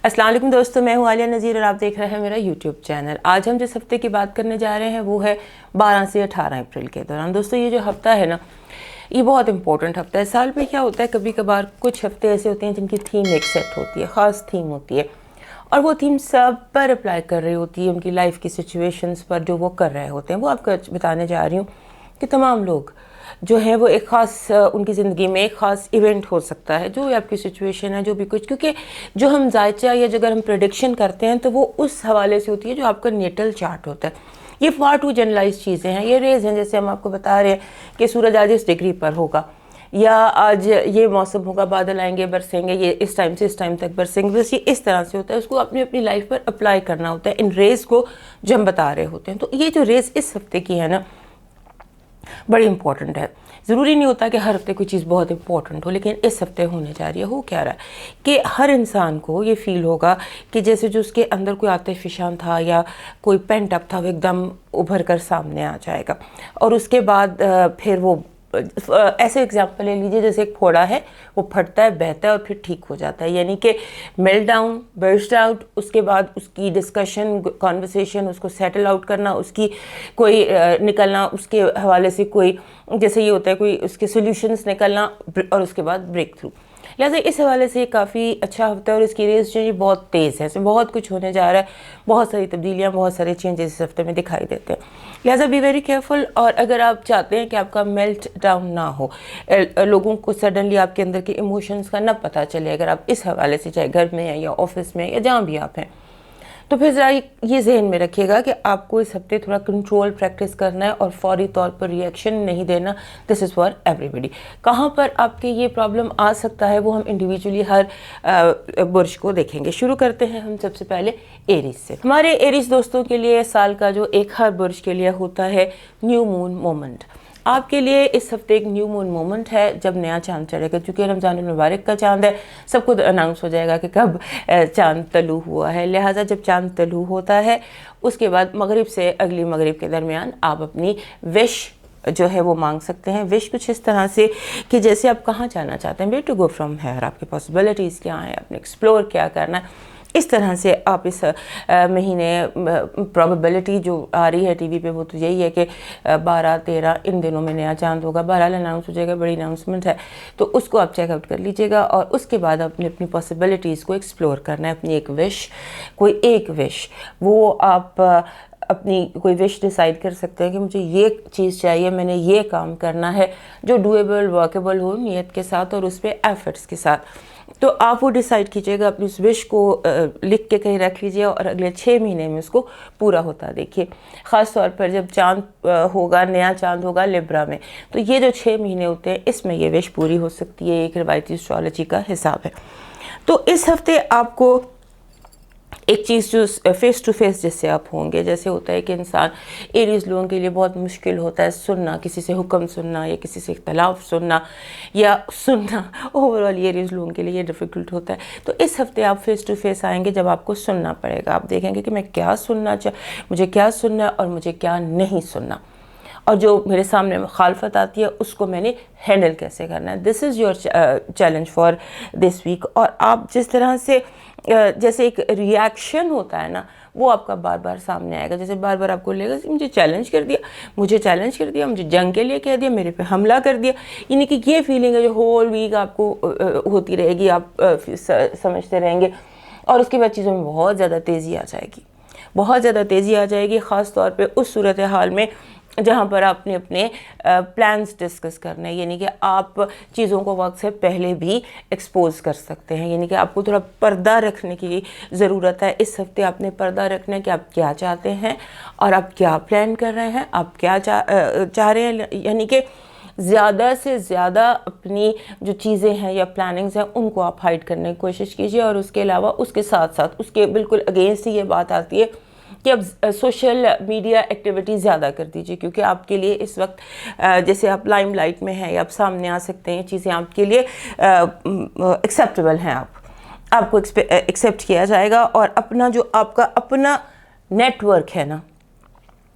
السلام علیکم دوستو، میں ہوں عالیہ نذیر اور آپ دیکھ رہے ہیں میرا یوٹیوب چینل۔ آج ہم جس ہفتے کی بات کرنے جا رہے ہیں وہ ہے 12 سے 18 اپریل کے دوران۔ دوستو یہ جو ہفتہ ہے نا، یہ بہت امپورٹنٹ ہفتہ ہے۔ سال میں کیا ہوتا ہے، کبھی کبھار کچھ ہفتے ایسے ہوتے ہیں جن کی تھیم ایک سیٹ ہوتی ہے، خاص تھیم ہوتی ہے، اور وہ تھیم سب پر اپلائی کر رہی ہوتی ہے، ان کی لائف کی سچویشنز پر جو وہ کر رہے ہوتے ہیں۔ وہ آپ کو بتانے جا رہی ہوں کہ تمام لوگ جو ہیں وہ ایک خاص ان کی زندگی میں ایک خاص ایونٹ ہو سکتا ہے، جو آپ کی سچویشن ہے، جو بھی کچھ، کیونکہ جو ہم ذائچہ یا جو اگر ہم پریڈکشن کرتے ہیں تو وہ اس حوالے سے ہوتی ہے جو آپ کا نیٹل چارٹ ہوتا ہے۔ یہ فار ٹو جنرلائز چیزیں ہیں، یہ ریز ہیں، جیسے ہم آپ کو بتا رہے ہیں کہ سورج آج اس ڈگری پر ہوگا، یا آج یہ موسم ہوگا، بادل آئیں گے، برسیں گے، یہ اس ٹائم سے اس ٹائم تک برسیں گے، بس یہ اس طرح سے ہوتا ہے۔ اس کو اپنی اپنی لائف پر اپلائی کرنا ہوتا ہے، ان ریز کو جو ہم بتا رہے ہوتے ہیں۔ تو یہ جو ریز اس ہفتے کی ہے نا، بڑی امپورٹنٹ ہے۔ ضروری نہیں ہوتا کہ ہر ہفتے کوئی چیز بہت امپورٹنٹ ہو، لیکن اس ہفتے ہونے جا رہی ہے۔ ہو کیا رہا ہے کہ ہر انسان کو یہ فیل ہوگا کہ جیسے جو اس کے اندر کوئی عاطفی فشان تھا یا کوئی پینٹ اپ تھا، وہ ایک دم ابھر کر سامنے آ جائے گا۔ اور اس کے بعد پھر وہ ایسے ایگزامپل لے لیجیے، جیسے ایک پھوڑا ہے، وہ پھٹتا ہے، بہتا ہے اور پھر ٹھیک ہو جاتا ہے، یعنی کہ میلٹ ڈاؤن، برسٹ آؤٹ، اس کے بعد اس کی ڈسکشن، کانورسیشن، اس کو سیٹل آؤٹ کرنا، اس کی کوئی نکلنا، اس کے حوالے سے کوئی جیسے یہ ہوتا ہے کوئی اس کے سولوشنز نکلنا، اور اس کے بعد بریک تھرو۔ لہٰذا اس حوالے سے یہ کافی اچھا ہفتہ ہے، اور اس کی ریز جو ہے بہت تیز ہے، اس میں بہت کچھ ہونے جا رہا ہے، بہت ساری تبدیلیاں، بہت سارے چینجز اس ہفتے میں دکھائی دیتے ہیں۔ لہٰذا بی ویری کیئرفل، اور اگر آپ چاہتے ہیں کہ آپ کا میلٹ ڈاؤن نہ ہو، لوگوں کو سڈنلی آپ کے اندر کے ایموشنز کا نہ پتہ چلے، اگر آپ اس حوالے سے چاہے گھر میں ہیں یا آفس میں یا جہاں بھی آپ ہیں، تو پھر ذرا یہ ذہن میں رکھیے گا کہ آپ کو اس ہفتے تھوڑا کنٹرول پریکٹس کرنا ہے اور فوری طور پر ریئیکشن نہیں دینا۔ دس از فار ایوری بڈی۔ کہاں پر آپ کے یہ پرابلم آ سکتا ہے وہ ہم انڈیویجولی ہر برج کو دیکھیں گے۔ شروع کرتے ہیں ہم سب سے پہلے ایریز سے۔ ہمارے ایریز دوستوں کے لیے سال کا جو ایک ہر برج کے لیے ہوتا ہے نیو مون مومنٹ۔ آپ کے لیے اس ہفتے ایک نیو مون مومنٹ ہے جب نیا چاند چڑھے گا، چونکہ رمضان المبارک کا چاند ہے، سب کو اناؤنس ہو جائے گا کہ کب چاند طلوع ہوا ہے۔ لہٰذا جب چاند طلوع ہوتا ہے، اس کے بعد مغرب سے اگلی مغرب کے درمیان آپ اپنی وش جو ہے وہ مانگ سکتے ہیں۔ وش کچھ اس طرح سے کہ جیسے آپ کہاں جانا چاہتے ہیں، where to go from here, آپ کے پاسبلٹیز کیا ہیں، آپ نے ایکسپلور کیا کرنا ہے، اس طرح سے آپ اس مہینے پروبیبلٹی جو آ رہی ہے ٹی وی پہ وہ تو یہی ہے کہ 12، 13 ان دنوں میں نیا چاند ہوگا۔ بہرحال اناؤنس ہو جائے گا، بڑی اناؤنسمنٹ ہے، تو اس کو آپ چیک آؤٹ کر لیجیے گا، اور اس کے بعد آپ نے اپنی پاسبلٹیز کو ایکسپلور کرنا ہے۔ اپنی ایک وش، کوئی ایک وش، وہ آپ اپنی کوئی وش ڈیسائیڈ کر سکتے ہیں کہ مجھے یہ چیز چاہیے، میں نے یہ کام کرنا ہے جو ڈویبل، ورکیبل ہو، نیت کے ساتھ اور اس پہ ایفرٹس کے ساتھ۔ تو آپ وہ ڈیسائیڈ کیجئے گا، اپنی اس وش کو لکھ کے کہیں رکھ لیجئے، اور اگلے 6 مہینے میں اس کو پورا ہوتا دیکھیے۔ خاص طور پر جب چاند ہوگا، نیا چاند ہوگا لیبرا میں، تو یہ جو 6 مہینے ہوتے ہیں اس میں یہ وش پوری ہو سکتی ہے۔ ایک روایتی اسٹرالوجی کا حساب ہے۔ تو اس ہفتے آپ کو ایک چیز جو فیس ٹو فیس جس سے آپ ہوں گے، جیسے ہوتا ہے کہ انسان ایریز لوگوں کے لیے بہت مشکل ہوتا ہے سننا، کسی سے حکم سننا یا کسی سے اختلاف سننا یا سننا، اوور آل ایریز لوگوں کے لیے یہ ڈیفیکلٹ ہوتا ہے۔ تو اس ہفتے آپ فیس ٹو فیس آئیں گے جب آپ کو سننا پڑے گا۔ آپ دیکھیں گے کہ میں کیا سننا مجھے کیا سننا ہے اور مجھے کیا نہیں سننا، اور جو میرے سامنے مخالفت آتی ہے اس کو میں نے ہینڈل کیسے کرنا ہے۔ This is your challenge for this week. اور آپ جس طرح سے جیسے ایک ریاکشن ہوتا ہے نا، وہ آپ کا بار بار سامنے آئے گا، جیسے بار بار آپ کو لے گا مجھے چیلنج کر دیا، مجھے جنگ کے لیے کہہ دیا، میرے پہ حملہ کر دیا، یعنی کہ یہ فیلنگ ہے جو ہول ویک آپ کو ہوتی رہے گی، آپ سمجھتے رہیں گے، اور اس کے بعد چیزوں میں بہت زیادہ تیزی آ جائے گی، بہت زیادہ تیزی آ جائے گی، خاص طور پہ اس صورتحال میں جہاں پر آپ نے اپنے پلانز ڈسکس کرنے ہیں، یعنی کہ آپ چیزوں کو وقت سے پہلے بھی ایکسپوز کر سکتے ہیں، یعنی کہ آپ کو تھوڑا پردہ رکھنے کی ضرورت ہے۔ اس ہفتے آپ نے پردہ رکھنا ہے کہ آپ کیا چاہتے ہیں اور آپ کیا پلان کر رہے ہیں، آپ کیا چاہ رہے ہیں، یعنی کہ زیادہ سے زیادہ اپنی جو چیزیں ہیں یا پلاننگز ہیں ان کو آپ ہائیڈ کرنے کی کوشش کیجیے، اور اس کے علاوہ اس کے ساتھ ساتھ اس کے بالکل اگینسٹ ہی یہ بات آتی ہے کہ اب سوشل میڈیا ایکٹیویٹی زیادہ کر دیجیے، کیونکہ آپ کے لیے اس وقت جیسے آپ لائم لائٹ میں ہیں یا آپ سامنے آ سکتے ہیں، چیزیں آپ کے لیے ایکسیپٹیبل ہیں، آپ کو ایکسیپٹ کیا جائے گا، اور اپنا جو آپ کا اپنا نیٹ ورک ہے نا،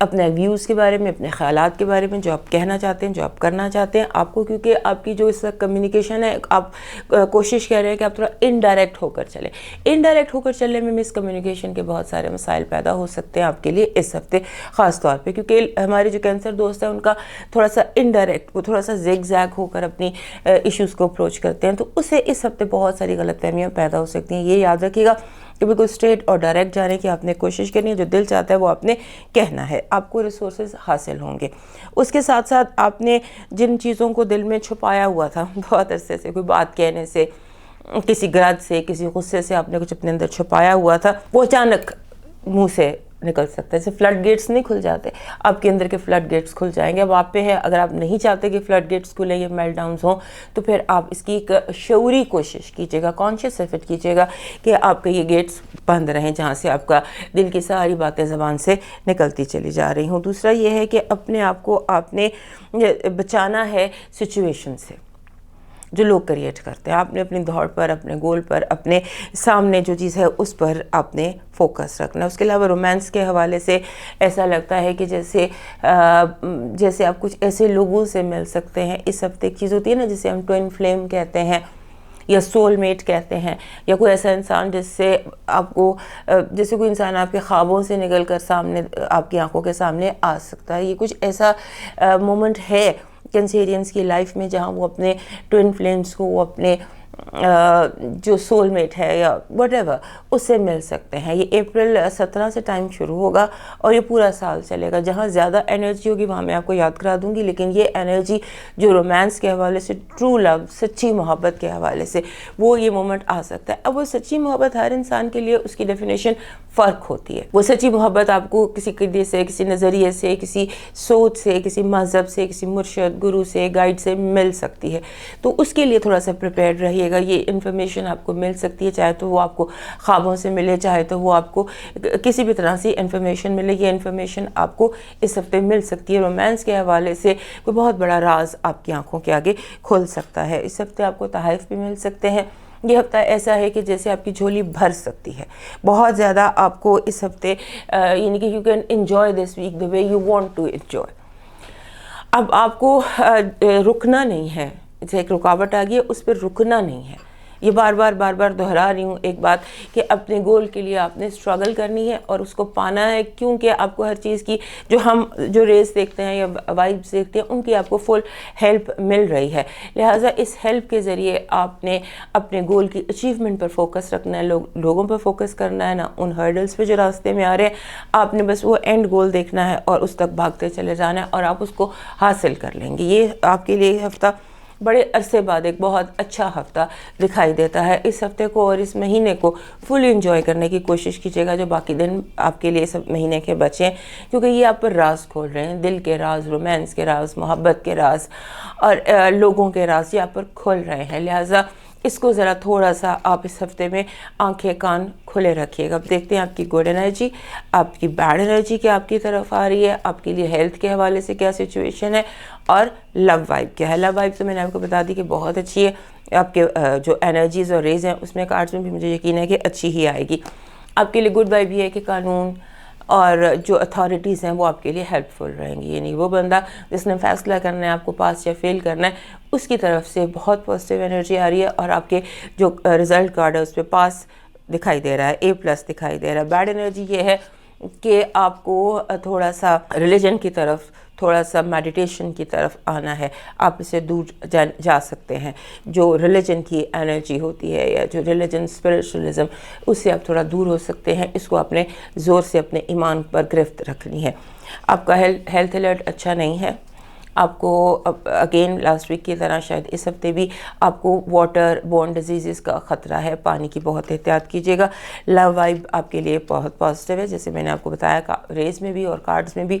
اپنے ویوز کے بارے میں، اپنے خیالات کے بارے میں، جو آپ کہنا چاہتے ہیں، جو آپ کرنا چاہتے ہیں آپ کو، کیونکہ آپ کی جو اس وقت کمیونیکیشن ہے، آپ کوشش کر رہے ہیں کہ آپ تھوڑا انڈائریکٹ ہو کر چلیں. انڈائریکٹ ہو کر چلنے میں مس کمیونیکیشن کے بہت سارے مسائل پیدا ہو سکتے ہیں آپ کے لیے اس ہفتے خاص طور پہ، کیونکہ ہمارے جو کینسر دوست ہیں ان کا تھوڑا سا انڈائریکٹ، وہ تھوڑا سا زیگ زیگ ہو کر اپنی ایشوز کو اپروچ کرتے ہیں، تو اسے اس ہفتے بہت ساری غلط فہمیاں پیدا ہو سکتی ہیں. یہ یاد رکھیے گا کہ بالکل اسٹریٹ اور ڈائریکٹ جانے کی آپ نے کوشش کرنی ہے، جو دل چاہتا ہے وہ آپ نے کہنا ہے، آپ کو ریسورسز حاصل ہوں گے. اس کے ساتھ ساتھ آپ نے جن چیزوں کو دل میں چھپایا ہوا تھا بہت عرصے سے، کوئی بات کہنے سے، کسی غرض سے، کسی غصے سے آپ نے کچھ اپنے اندر چھپایا ہوا تھا، وہ اچانک منہ سے نکل سکتا ہے. جیسے فلڈ گیٹس نہیں کھل جاتے، آپ کے اندر کے فلڈ گیٹس کھل جائیں گے. اب آپ پہ ہے، اگر آپ نہیں چاہتے کہ فلڈ گیٹس کھلیں یا میلٹ ڈاؤنز ہوں، تو پھر آپ اس کی ایک شعوری کوشش کیجیے گا، کانشیس ایفرٹ کیجیے گا کہ آپ کے یہ گیٹس بند رہیں جہاں سے آپ کا دل کی ساری باتیں زبان سے نکلتی چلی جا رہی ہوں. دوسرا یہ ہے کہ اپنے آپ کو آپ نے بچانا ہے سچویشن سے جو لوگ کریٹ کرتے ہیں. آپ نے اپنی دوڑ پر، اپنے گول پر، اپنے سامنے جو چیز ہے اس پر آپ نے فوکس رکھنا. اس کے علاوہ رومانس کے حوالے سے ایسا لگتا ہے کہ جیسے آپ کچھ ایسے لوگوں سے مل سکتے ہیں. اس ہفتے ایک چیز ہوتی ہے نا جسے ہم ٹوئن فلیم کہتے ہیں یا سول میٹ کہتے ہیں، یا کوئی ایسا انسان جس سے آپ کو، جیسے کوئی انسان آپ کے خوابوں سے نکل کر سامنے آپ کی آنکھوں کے سامنے آ سکتا ہے. یہ کچھ ایسا مومنٹ ہے کینسیرینس کی لائف میں جہاں وہ اپنے ٹوئن فلیمز کو، وہ اپنے جو سول میٹ ہے یا وٹ ایور، اس سے مل سکتے ہیں. یہ اپریل 17 سے ٹائم شروع ہوگا اور یہ پورا سال چلے گا. جہاں زیادہ انرجی ہوگی وہاں میں آپ کو یاد کرا دوں گی، لیکن یہ انرجی جو رومانس کے حوالے سے، ٹرو لو، سچی محبت کے حوالے سے، وہ یہ مومنٹ آ سکتا ہے. اب وہ سچی محبت ہر انسان کے لیے اس کی ڈیفینیشن فرق ہوتی ہے. وہ سچی محبت آپ کو کسی قدے سے، کسی نظریے سے، کسی سوچ سے، کسی مذہب سے، کسی مرشد، گرو سے، گائیڈ سے مل سکتی ہے. تو اس کے لیے تھوڑا سا پریپیئرڈ رہیے گا. یہ انفارمیشن آپ کو مل سکتی ہے، چاہے تو وہ آپ کو خوابوں سے ملے، چاہے تو وہ آپ کو کسی بھی طرح سے انفارمیشن ملے. یہ انفارمیشن آپ کو اس ہفتے مل سکتی ہے. رومانس کے حوالے سے کوئی بہت بڑا راز آپ کی آنکھوں کے آگے کھل سکتا ہے. اس ہفتے آپ کو تحائف بھی مل سکتے ہیں. یہ ہفتہ ایسا ہے کہ جیسے آپ کی جھولی بھر سکتی ہے بہت زیادہ. آپ کو اس ہفتے یعنی کہ you can enjoy this week the way you want to enjoy. اب آپ کو رکنا نہیں ہے. جیسے ایک رکاوٹ آ گئی ہے، اس پہ رکنا نہیں ہے. یہ بار بار دہرا رہی ہوں ایک بات کہ اپنے گول کے لیے آپ نے اسٹرگل کرنی ہے اور اس کو پانا ہے، کیونکہ آپ کو ہر چیز کی جو ریس دیکھتے ہیں یا وائبس دیکھتے ہیں ان کی آپ کو فل ہیلپ مل رہی ہے. لہٰذا اس ہیلپ کے ذریعے آپ نے اپنے گول کی اچیومنٹ پر فوکس رکھنا ہے، لوگوں پر فوکس کرنا ہے، نہ ان ہرڈلز پہ جو راستے میں آ رہے ہیں. آپ نے بس وہ اینڈ گول دیکھنا ہے اور اس تک بھاگتے چلے جانا ہے اور آپ اس کو حاصل کر لیں گے. یہ آپ کے لیے ہفتہ بڑے عرصے بعد ایک بہت اچھا ہفتہ دکھائی دیتا ہے. اس ہفتے کو اور اس مہینے کو فل انجوائے کرنے کی کوشش کیجیے گا جو باقی دن آپ کے لیے اس مہینے کے بچے ہیں، کیونکہ یہ آپ پر راز کھول رہے ہیں. دل کے راز، رومانس کے راز، محبت کے راز اور لوگوں کے راز یہ آپ پر کھل رہے ہیں. لہٰذا اس کو ذرا تھوڑا سا آپ اس ہفتے میں آنکھیں کان کھلے رکھیے گا. اب دیکھتے ہیں آپ کی گڈ انرجی، آپ کی بیڈ انرجی کیا آپ کی طرف آ رہی ہے، آپ کے لیے ہیلتھ کے حوالے سے کیا سچویشن ہے، اور لو وائب کیا ہے. لو وائب تو میں نے آپ کو بتا دی کہ بہت اچھی ہے. آپ کے جو انرجیز اور ریز ہیں اس میں کارڈز میں بھی مجھے یقین ہے کہ اچھی ہی آئے گی. آپ کے لیے گڈ وائب یہ ہے کہ قانون اور جو اتھارٹیز ہیں وہ آپ کے لیے ہیلپ فل رہیں گی. یعنی وہ بندہ جس نے فیصلہ کرنا ہے آپ کو پاس یا فیل کرنا ہے، اس کی طرف سے بہت پازیٹیو انرجی آ رہی ہے اور آپ کے جو رزلٹ کارڈ ہے اس پہ پاس دکھائی دے رہا ہے، A+ دکھائی دے رہا ہے. بیڈ انرجی یہ ہے کہ آپ کو تھوڑا سا ریلیجن کی طرف، تھوڑا سا میڈیٹیشن کی طرف آنا ہے. آپ اسے دور جا سکتے ہیں. جو ریلیجن کی انرجی ہوتی ہے یا جو ریلیجن اسپریچولزم، اس سے آپ تھوڑا دور ہو سکتے ہیں. اس کو اپنے زور سے اپنے ایمان پر گرفت رکھنی ہے. آپ کا ہیلتھ الرٹ اچھا نہیں ہے. آپ کو اگین لاسٹ ویک کی طرح شاید اس ہفتے بھی آپ کو واٹر بورن ڈیزیزز کا خطرہ ہے. پانی کی بہت احتیاط کیجیے گا. لو وائب آپ کے لیے بہت پازیٹیو ہے، جیسے میں نے آپ کو بتایا ریز میں بھی اور کارڈز میں بھی.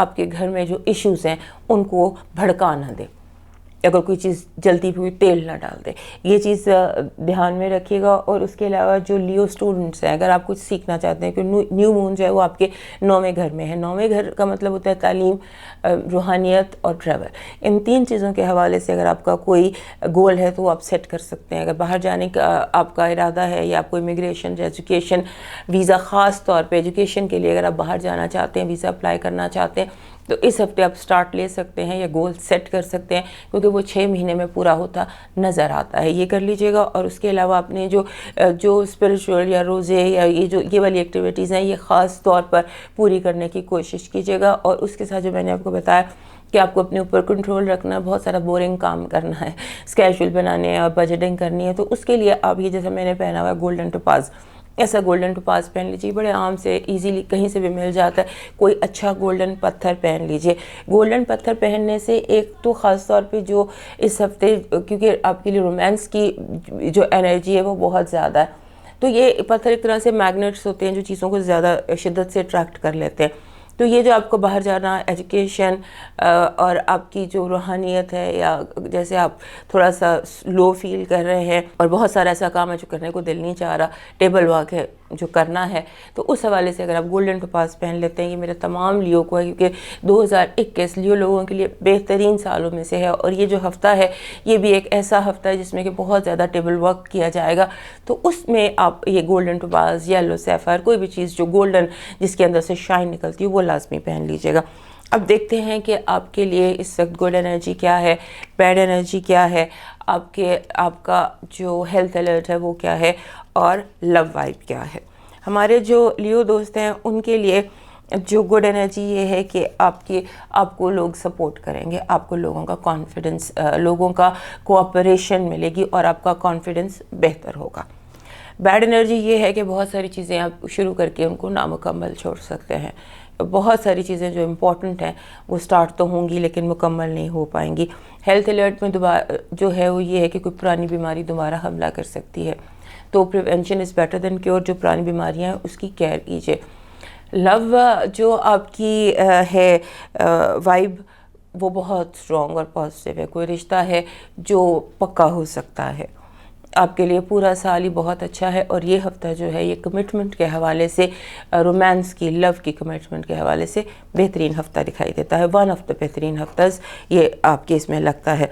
آپ کے گھر میں جو ایشوز ہیں ان کو بھڑکا نہ دے. اگر کوئی چیز جلتی ہوئی تیل نہ ڈال دے, یہ چیز دھیان میں رکھیے گا. اور اس کے علاوہ جو لیو اسٹوڈنٹس ہیں, اگر آپ کچھ سیکھنا چاہتے ہیں کہ نیو مون جو ہے وہ آپ کے 9ویں گھر میں ہے. 9ویں گھر کا مطلب ہوتا ہے تعلیم, روحانیت اور ٹریول. ان 3 چیزوں کے حوالے سے اگر آپ کا کوئی گول ہے تو وہ آپ سیٹ کر سکتے ہیں. اگر باہر جانے کا آپ کا ارادہ ہے, یا آپ کو امیگریشن یا ایجوکیشن ویزا, خاص طور پہ ایجوکیشن کے لیے اگر آپ باہر جانا چاہتے ہیں, ویزا اپلائی کرنا چاہتے ہیں, تو اس ہفتے آپ سٹارٹ لے سکتے ہیں یا گول سیٹ کر سکتے ہیں, کیونکہ وہ 6 مہینے میں پورا ہوتا نظر آتا ہے. یہ کر لیجئے گا. اور اس کے علاوہ اپنے جو اسپریچول یا روزے یا یہ والی ایکٹیویٹیز ہیں, یہ خاص طور پر پوری کرنے کی کوشش کیجئے گا. اور اس کے ساتھ جو میں نے آپ کو بتایا کہ آپ کو اپنے اوپر کنٹرول رکھنا ہے, بہت سارا بورنگ کام کرنا ہے, اسکیجول بنانے ہیں اور بجٹنگ کرنی ہے, تو اس کے لیے آپ یہ جیسا میں نے پہنا ہوا ہے گولڈن ٹوپاز, ایسا گولڈن ٹوپاز پہن لیجیے. بڑے عام سے ایزیلی کہیں سے بھی مل جاتا ہے. کوئی اچھا گولڈن پتھر پہن لیجیے. گولڈن پتھر پہننے سے ایک تو خاص طور پہ جو اس ہفتے, کیونکہ آپ کے لیے رومانس کی جو انرجی ہے وہ بہت زیادہ ہے, تو یہ پتھر ایک طرح سے میگنیٹس ہوتے ہیں جو چیزوں کو زیادہ شدت سے اٹریکٹ کر لیتے ہیں. تو یہ جو آپ کو باہر جانا, ایجوکیشن اور آپ کی جو روحانیت ہے, یا جیسے آپ تھوڑا سا لو فیل کر رہے ہیں اور بہت سارا ایسا کام ہے جو کرنے کو دل نہیں چاہ رہا, ٹیبل ورک ہے جو کرنا ہے, تو اس حوالے سے اگر آپ گولڈن ٹوپاز پہن لیتے ہیں. یہ میرے تمام لیو کو ہے, کیونکہ 2021 لیو لوگوں کے لیے بہترین سالوں میں سے ہے. اور یہ جو ہفتہ ہے یہ بھی ایک ایسا ہفتہ ہے جس میں کہ بہت زیادہ ٹیبل ورک کیا جائے گا. تو اس میں آپ یہ گولڈن ٹوپاز, یلو, سیفائر, کوئی بھی چیز جو گولڈن جس کے اندر سے شائن نکلتی ہے وہ لازمی پہن لیجیے گا. اب دیکھتے ہیں کہ آپ کے لیے اس وقت گڈ انرجی کیا ہے, بیڈ انرجی کیا ہے, آپ کا جو ہیلتھ الرٹ ہے وہ کیا ہے, اور لو وائب کیا ہے. ہمارے جو لیو دوست ہیں ان کے لیے جو گڈ انرجی یہ ہے کہ آپ کو لوگ سپورٹ کریں گے, آپ کو لوگوں کا کانفیڈنس, لوگوں کا کوآپریشن ملے گی, اور آپ کا کانفیڈنس بہتر ہوگا. بیڈ انرجی یہ ہے کہ بہت ساری چیزیں آپ شروع کر کے ان کو نامکمل چھوڑ سکتے ہیں. بہت ساری چیزیں جو امپورٹنٹ ہیں وہ سٹارٹ تو ہوں گی لیکن مکمل نہیں ہو پائیں گی. ہیلتھ الرٹ میں جو ہے وہ یہ ہے کہ کوئی پرانی بیماری دوبارہ حملہ کر سکتی ہے, تو prevention is better than cure. جو پرانی بیماریاں ہیں اس کی کیئر کیجیے. لو جو آپ کی ہے وائب وہ بہت اسٹرانگ اور پازیٹیو ہے. کوئی رشتہ ہے جو پکا ہو سکتا ہے. آپ کے لیے پورا سال ہی بہت اچھا ہے, اور یہ ہفتہ جو ہے یہ کمٹمنٹ کے حوالے سے, رومانس کی, لو کی کمٹمنٹ کے حوالے سے بہترین ہفتہ دکھائی دیتا ہے. 1 آف دا بہترین ہفتاز یہ آپ کے اس میں لگتا ہے.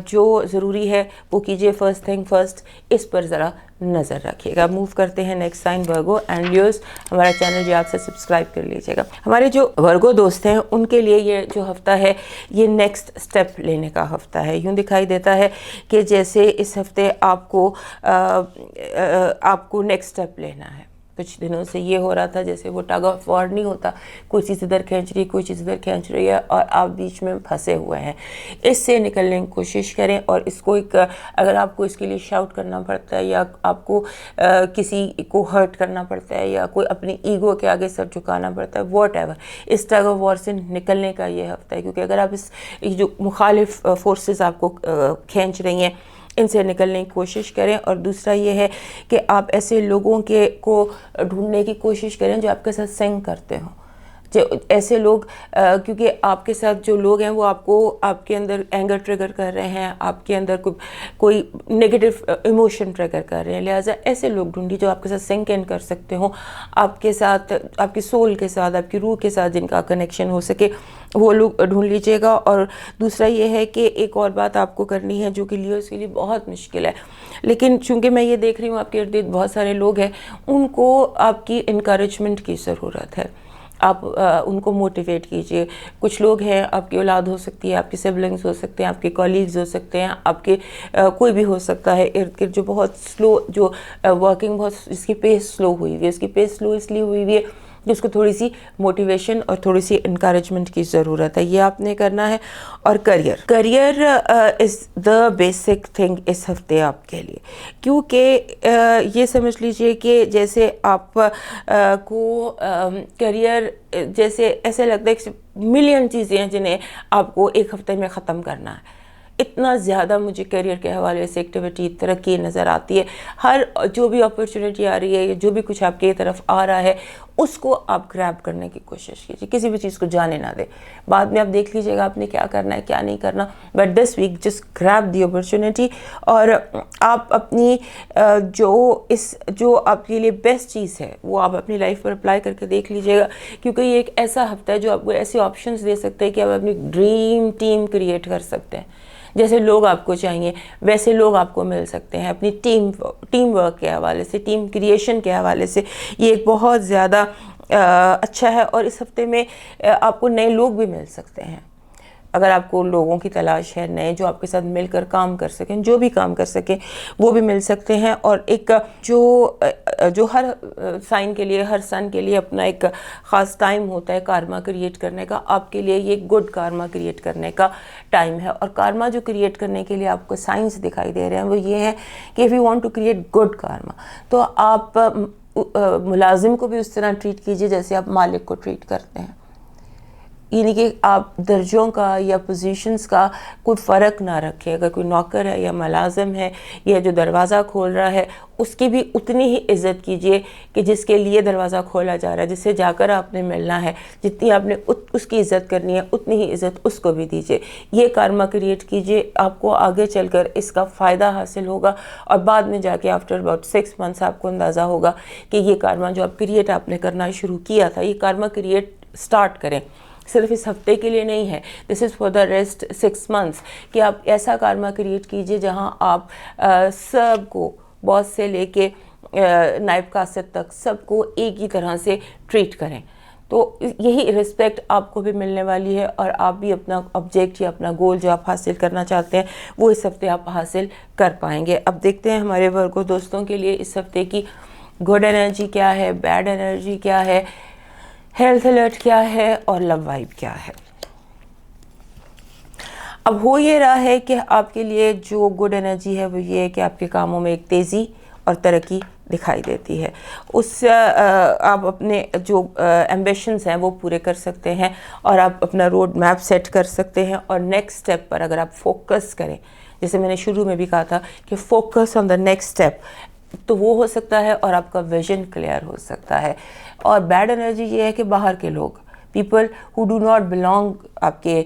جو ضروری ہے وہ کیجیے. فرسٹ تھنگ فرسٹ, اس پر ذرا نظر رکھیے گا. موو کرتے ہیں next sign Virgo and Leos. ہمارا چینل بھی آپ سے سبسکرائب کر لیجیے گا. ہمارے جو ورگو دوست ہیں ان کے لیے یہ جو ہفتہ ہے یہ نیکسٹ سٹیپ لینے کا ہفتہ ہے. یوں دکھائی دیتا ہے کہ جیسے اس ہفتے آپ کو نیکسٹ سٹیپ لینا ہے. کچھ دنوں سے یہ ہو رہا تھا جیسے وہ ٹگ آف وار نہیں ہوتا, کوئی چیز ادھر کھینچ رہی, کوئی چیز ادھر کھینچ رہی ہے, اور آپ بیچ میں پھنسے ہوئے ہیں. اس سے نکلنے کی کوشش کریں. اور اس کو اگر آپ کو اس کے لیے شاؤٹ کرنا پڑتا ہے, یا آپ کو کسی کو ہرٹ کرنا پڑتا ہے, یا کوئی اپنی ایگو کے آگے سر جھکانا پڑتا ہے, واٹ ایور, اس ٹگ آف وار سے نکلنے کا یہ ہفتہ ہے. کیونکہ اگر آپ جو مخالف فورسز آپ کو کھینچ رہی ہیں ان سے نکلنے کی کوشش کریں. اور دوسرا یہ ہے کہ آپ ایسے لوگوں کو ڈھونڈنے کی کوشش کریں جو آپ کے ساتھ سنگ کرتے ہوں. ایسے لوگ, کیونکہ آپ کے ساتھ جو لوگ ہیں وہ آپ کے اندر اینگر ٹریگر کر رہے ہیں, آپ کے اندر کوئی نیگیٹو ایموشن ٹریگر کر رہے ہیں. لہٰذا ایسے لوگ ڈھونڈی جو آپ کے ساتھ سنک ان کر سکتے ہوں, آپ کے ساتھ, آپ کی سول کے ساتھ, آپ کی روح کے ساتھ جن کا کنیکشن ہو سکے وہ لوگ ڈھونڈ لیجیے گا. اور دوسرا یہ ہے کہ ایک اور بات آپ کو کرنی ہے جو کہ لیوز کے لیے بہت مشکل ہے, لیکن چونکہ میں یہ دیکھ رہی ہوں آپ کے ارد گرد بہت سارے لوگ ہیں, ان کو آپ کی انکریجمنٹ کی ضرورت ہے. آپ ان کو موٹیویٹ کیجئے. کچھ لوگ ہیں, آپ کی اولاد ہو سکتی ہے, آپ کے سبلنگز ہو سکتے ہیں, آپ کے کولیگز ہو سکتے ہیں, آپ کے کوئی بھی ہو سکتا ہے ارد گرد جو بہت سلو, جو ورکنگ بہت, اس کی پیس سلو ہوئی ہوئی ہے. اس کی پیس سلو اس لیے ہوئی ہوئی ہے کہ اس کو تھوڑی سی موٹیویشن اور تھوڑی سی انکریجمنٹ کی ضرورت ہے. یہ آپ نے کرنا ہے. اور career is the basic thing اس ہفتے آپ کے لیے, کیونکہ یہ سمجھ لیجئے کہ جیسے آپ کو کریئر جیسے ایسے لگتا ہے کہ ملین چیزیں ہیں جنہیں آپ کو ایک ہفتے میں ختم کرنا ہے. اتنا زیادہ مجھے کریئر کے حوالے سے ایکٹیویٹی, ترقی نظر آتی ہے. جو بھی اپرچونٹی آ رہی ہے, جو بھی کچھ آپ کی طرف آ رہا ہے, اس کو آپ گریب کرنے کی کوشش کیجیے, کسی بھی چیز کو جانے نہ دیں. بعد میں آپ دیکھ لیجیے گا آپ نے کیا کرنا ہے کیا نہیں کرنا, but this week just grab the opportunity. اور آپ اپنی جو آپ کے لیے بیسٹ چیز ہے وہ آپ اپنی لائف پر اپلائی کر کے دیکھ لیجیے گا, کیونکہ یہ ایک ایسا ہفتہ ہے جو آپ کو ایسے آپشنز دے سکتے ہیں کہ آپ اپنی ڈریم ٹیم کریٹ کر سکتے ہیں. جیسے لوگ آپ کو چاہیے ویسے لوگ آپ کو مل سکتے ہیں. اپنی ٹیم ورک کے حوالے سے, ٹیم کریشن کے حوالے سے یہ ایک بہت زیادہ اچھا ہے. اور اس ہفتے میں آپ کو نئے لوگ بھی مل سکتے ہیں. اگر آپ کو لوگوں کی تلاش ہے نئے جو آپ کے ساتھ مل کر کام کر سکیں, جو بھی کام کر سکیں وہ بھی مل سکتے ہیں. اور ایک جو ہر سائن کے لیے, ہر سن کے لیے اپنا ایک خاص ٹائم ہوتا ہے کارما کریٹ کرنے کا, آپ کے لیے یہ گڈ کارما کریٹ کرنے کا ٹائم ہے. اور کارما جو کریٹ کرنے کے لیے آپ کو سائنس دکھائی دے رہے ہیں وہ یہ ہے کہ if you want to create good karma تو آپ ملازم کو بھی اس طرح ٹریٹ کیجئے جیسے آپ مالک کو ٹریٹ کرتے ہیں. یعنی کہ آپ درجوں کا یا پوزیشنز کا کوئی فرق نہ رکھیں. اگر کوئی نوکر ہے یا ملازم ہے یا جو دروازہ کھول رہا ہے اس کی بھی اتنی ہی عزت کیجئے کہ جس کے لیے دروازہ کھولا جا رہا ہے, جس سے جا کر آپ نے ملنا ہے. جتنی آپ نے اس کی عزت کرنی ہے اتنی ہی عزت اس کو بھی دیجئے. یہ کارما کریٹ کیجئے, آپ کو آگے چل کر اس کا فائدہ حاصل ہوگا. اور بعد میں جا کے آفٹر اباؤٹ 6 months آپ کو اندازہ ہوگا کہ یہ کارما جو آپ نے کرنا شروع کیا تھا, یہ کارما کریٹ سٹارٹ کریں. صرف اس ہفتے کے لیے نہیں ہے, this is for the rest 6 months کہ آپ ایسا کارما کریٹ کیجئے جہاں آپ سب کو, باس سے لے کے نائب قاصد تک سب کو ایک ہی طرح سے ٹریٹ کریں. تو یہی رسپیکٹ آپ کو بھی ملنے والی ہے اور آپ بھی اپنا آبجیکٹ یا اپنا گول جو آپ حاصل کرنا چاہتے ہیں وہ اس ہفتے آپ حاصل کر پائیں گے. اب دیکھتے ہیں ہمارے ورگو دوستوں کے لیے اس ہفتے کی گڈ انرجی کیا ہے, بیڈ انرجی کیا ہے, ہیلتھ الرٹ کیا ہے اور لو وائب کیا ہے. اب ہو یہ رہا ہے کہ آپ کے لیے جو گڈ انرجی ہے وہ یہ ہے کہ آپ کے کاموں میں ایک تیزی اور ترقی دکھائی دیتی ہے. آپ اپنے جو ایمبیشنز ہیں وہ پورے کر سکتے ہیں اور آپ اپنا روڈ میپ سیٹ کر سکتے ہیں. اور نیکسٹ سٹیپ پر اگر آپ فوکس کریں, جیسے میں نے شروع میں بھی کہا تھا کہ focus on the next step, تو وہ ہو سکتا ہے اور آپ کا ویژن کلیئر ہو سکتا ہے. اور بیڈ انرجی یہ ہے کہ باہر کے لوگ, people who do not belong, آپ کے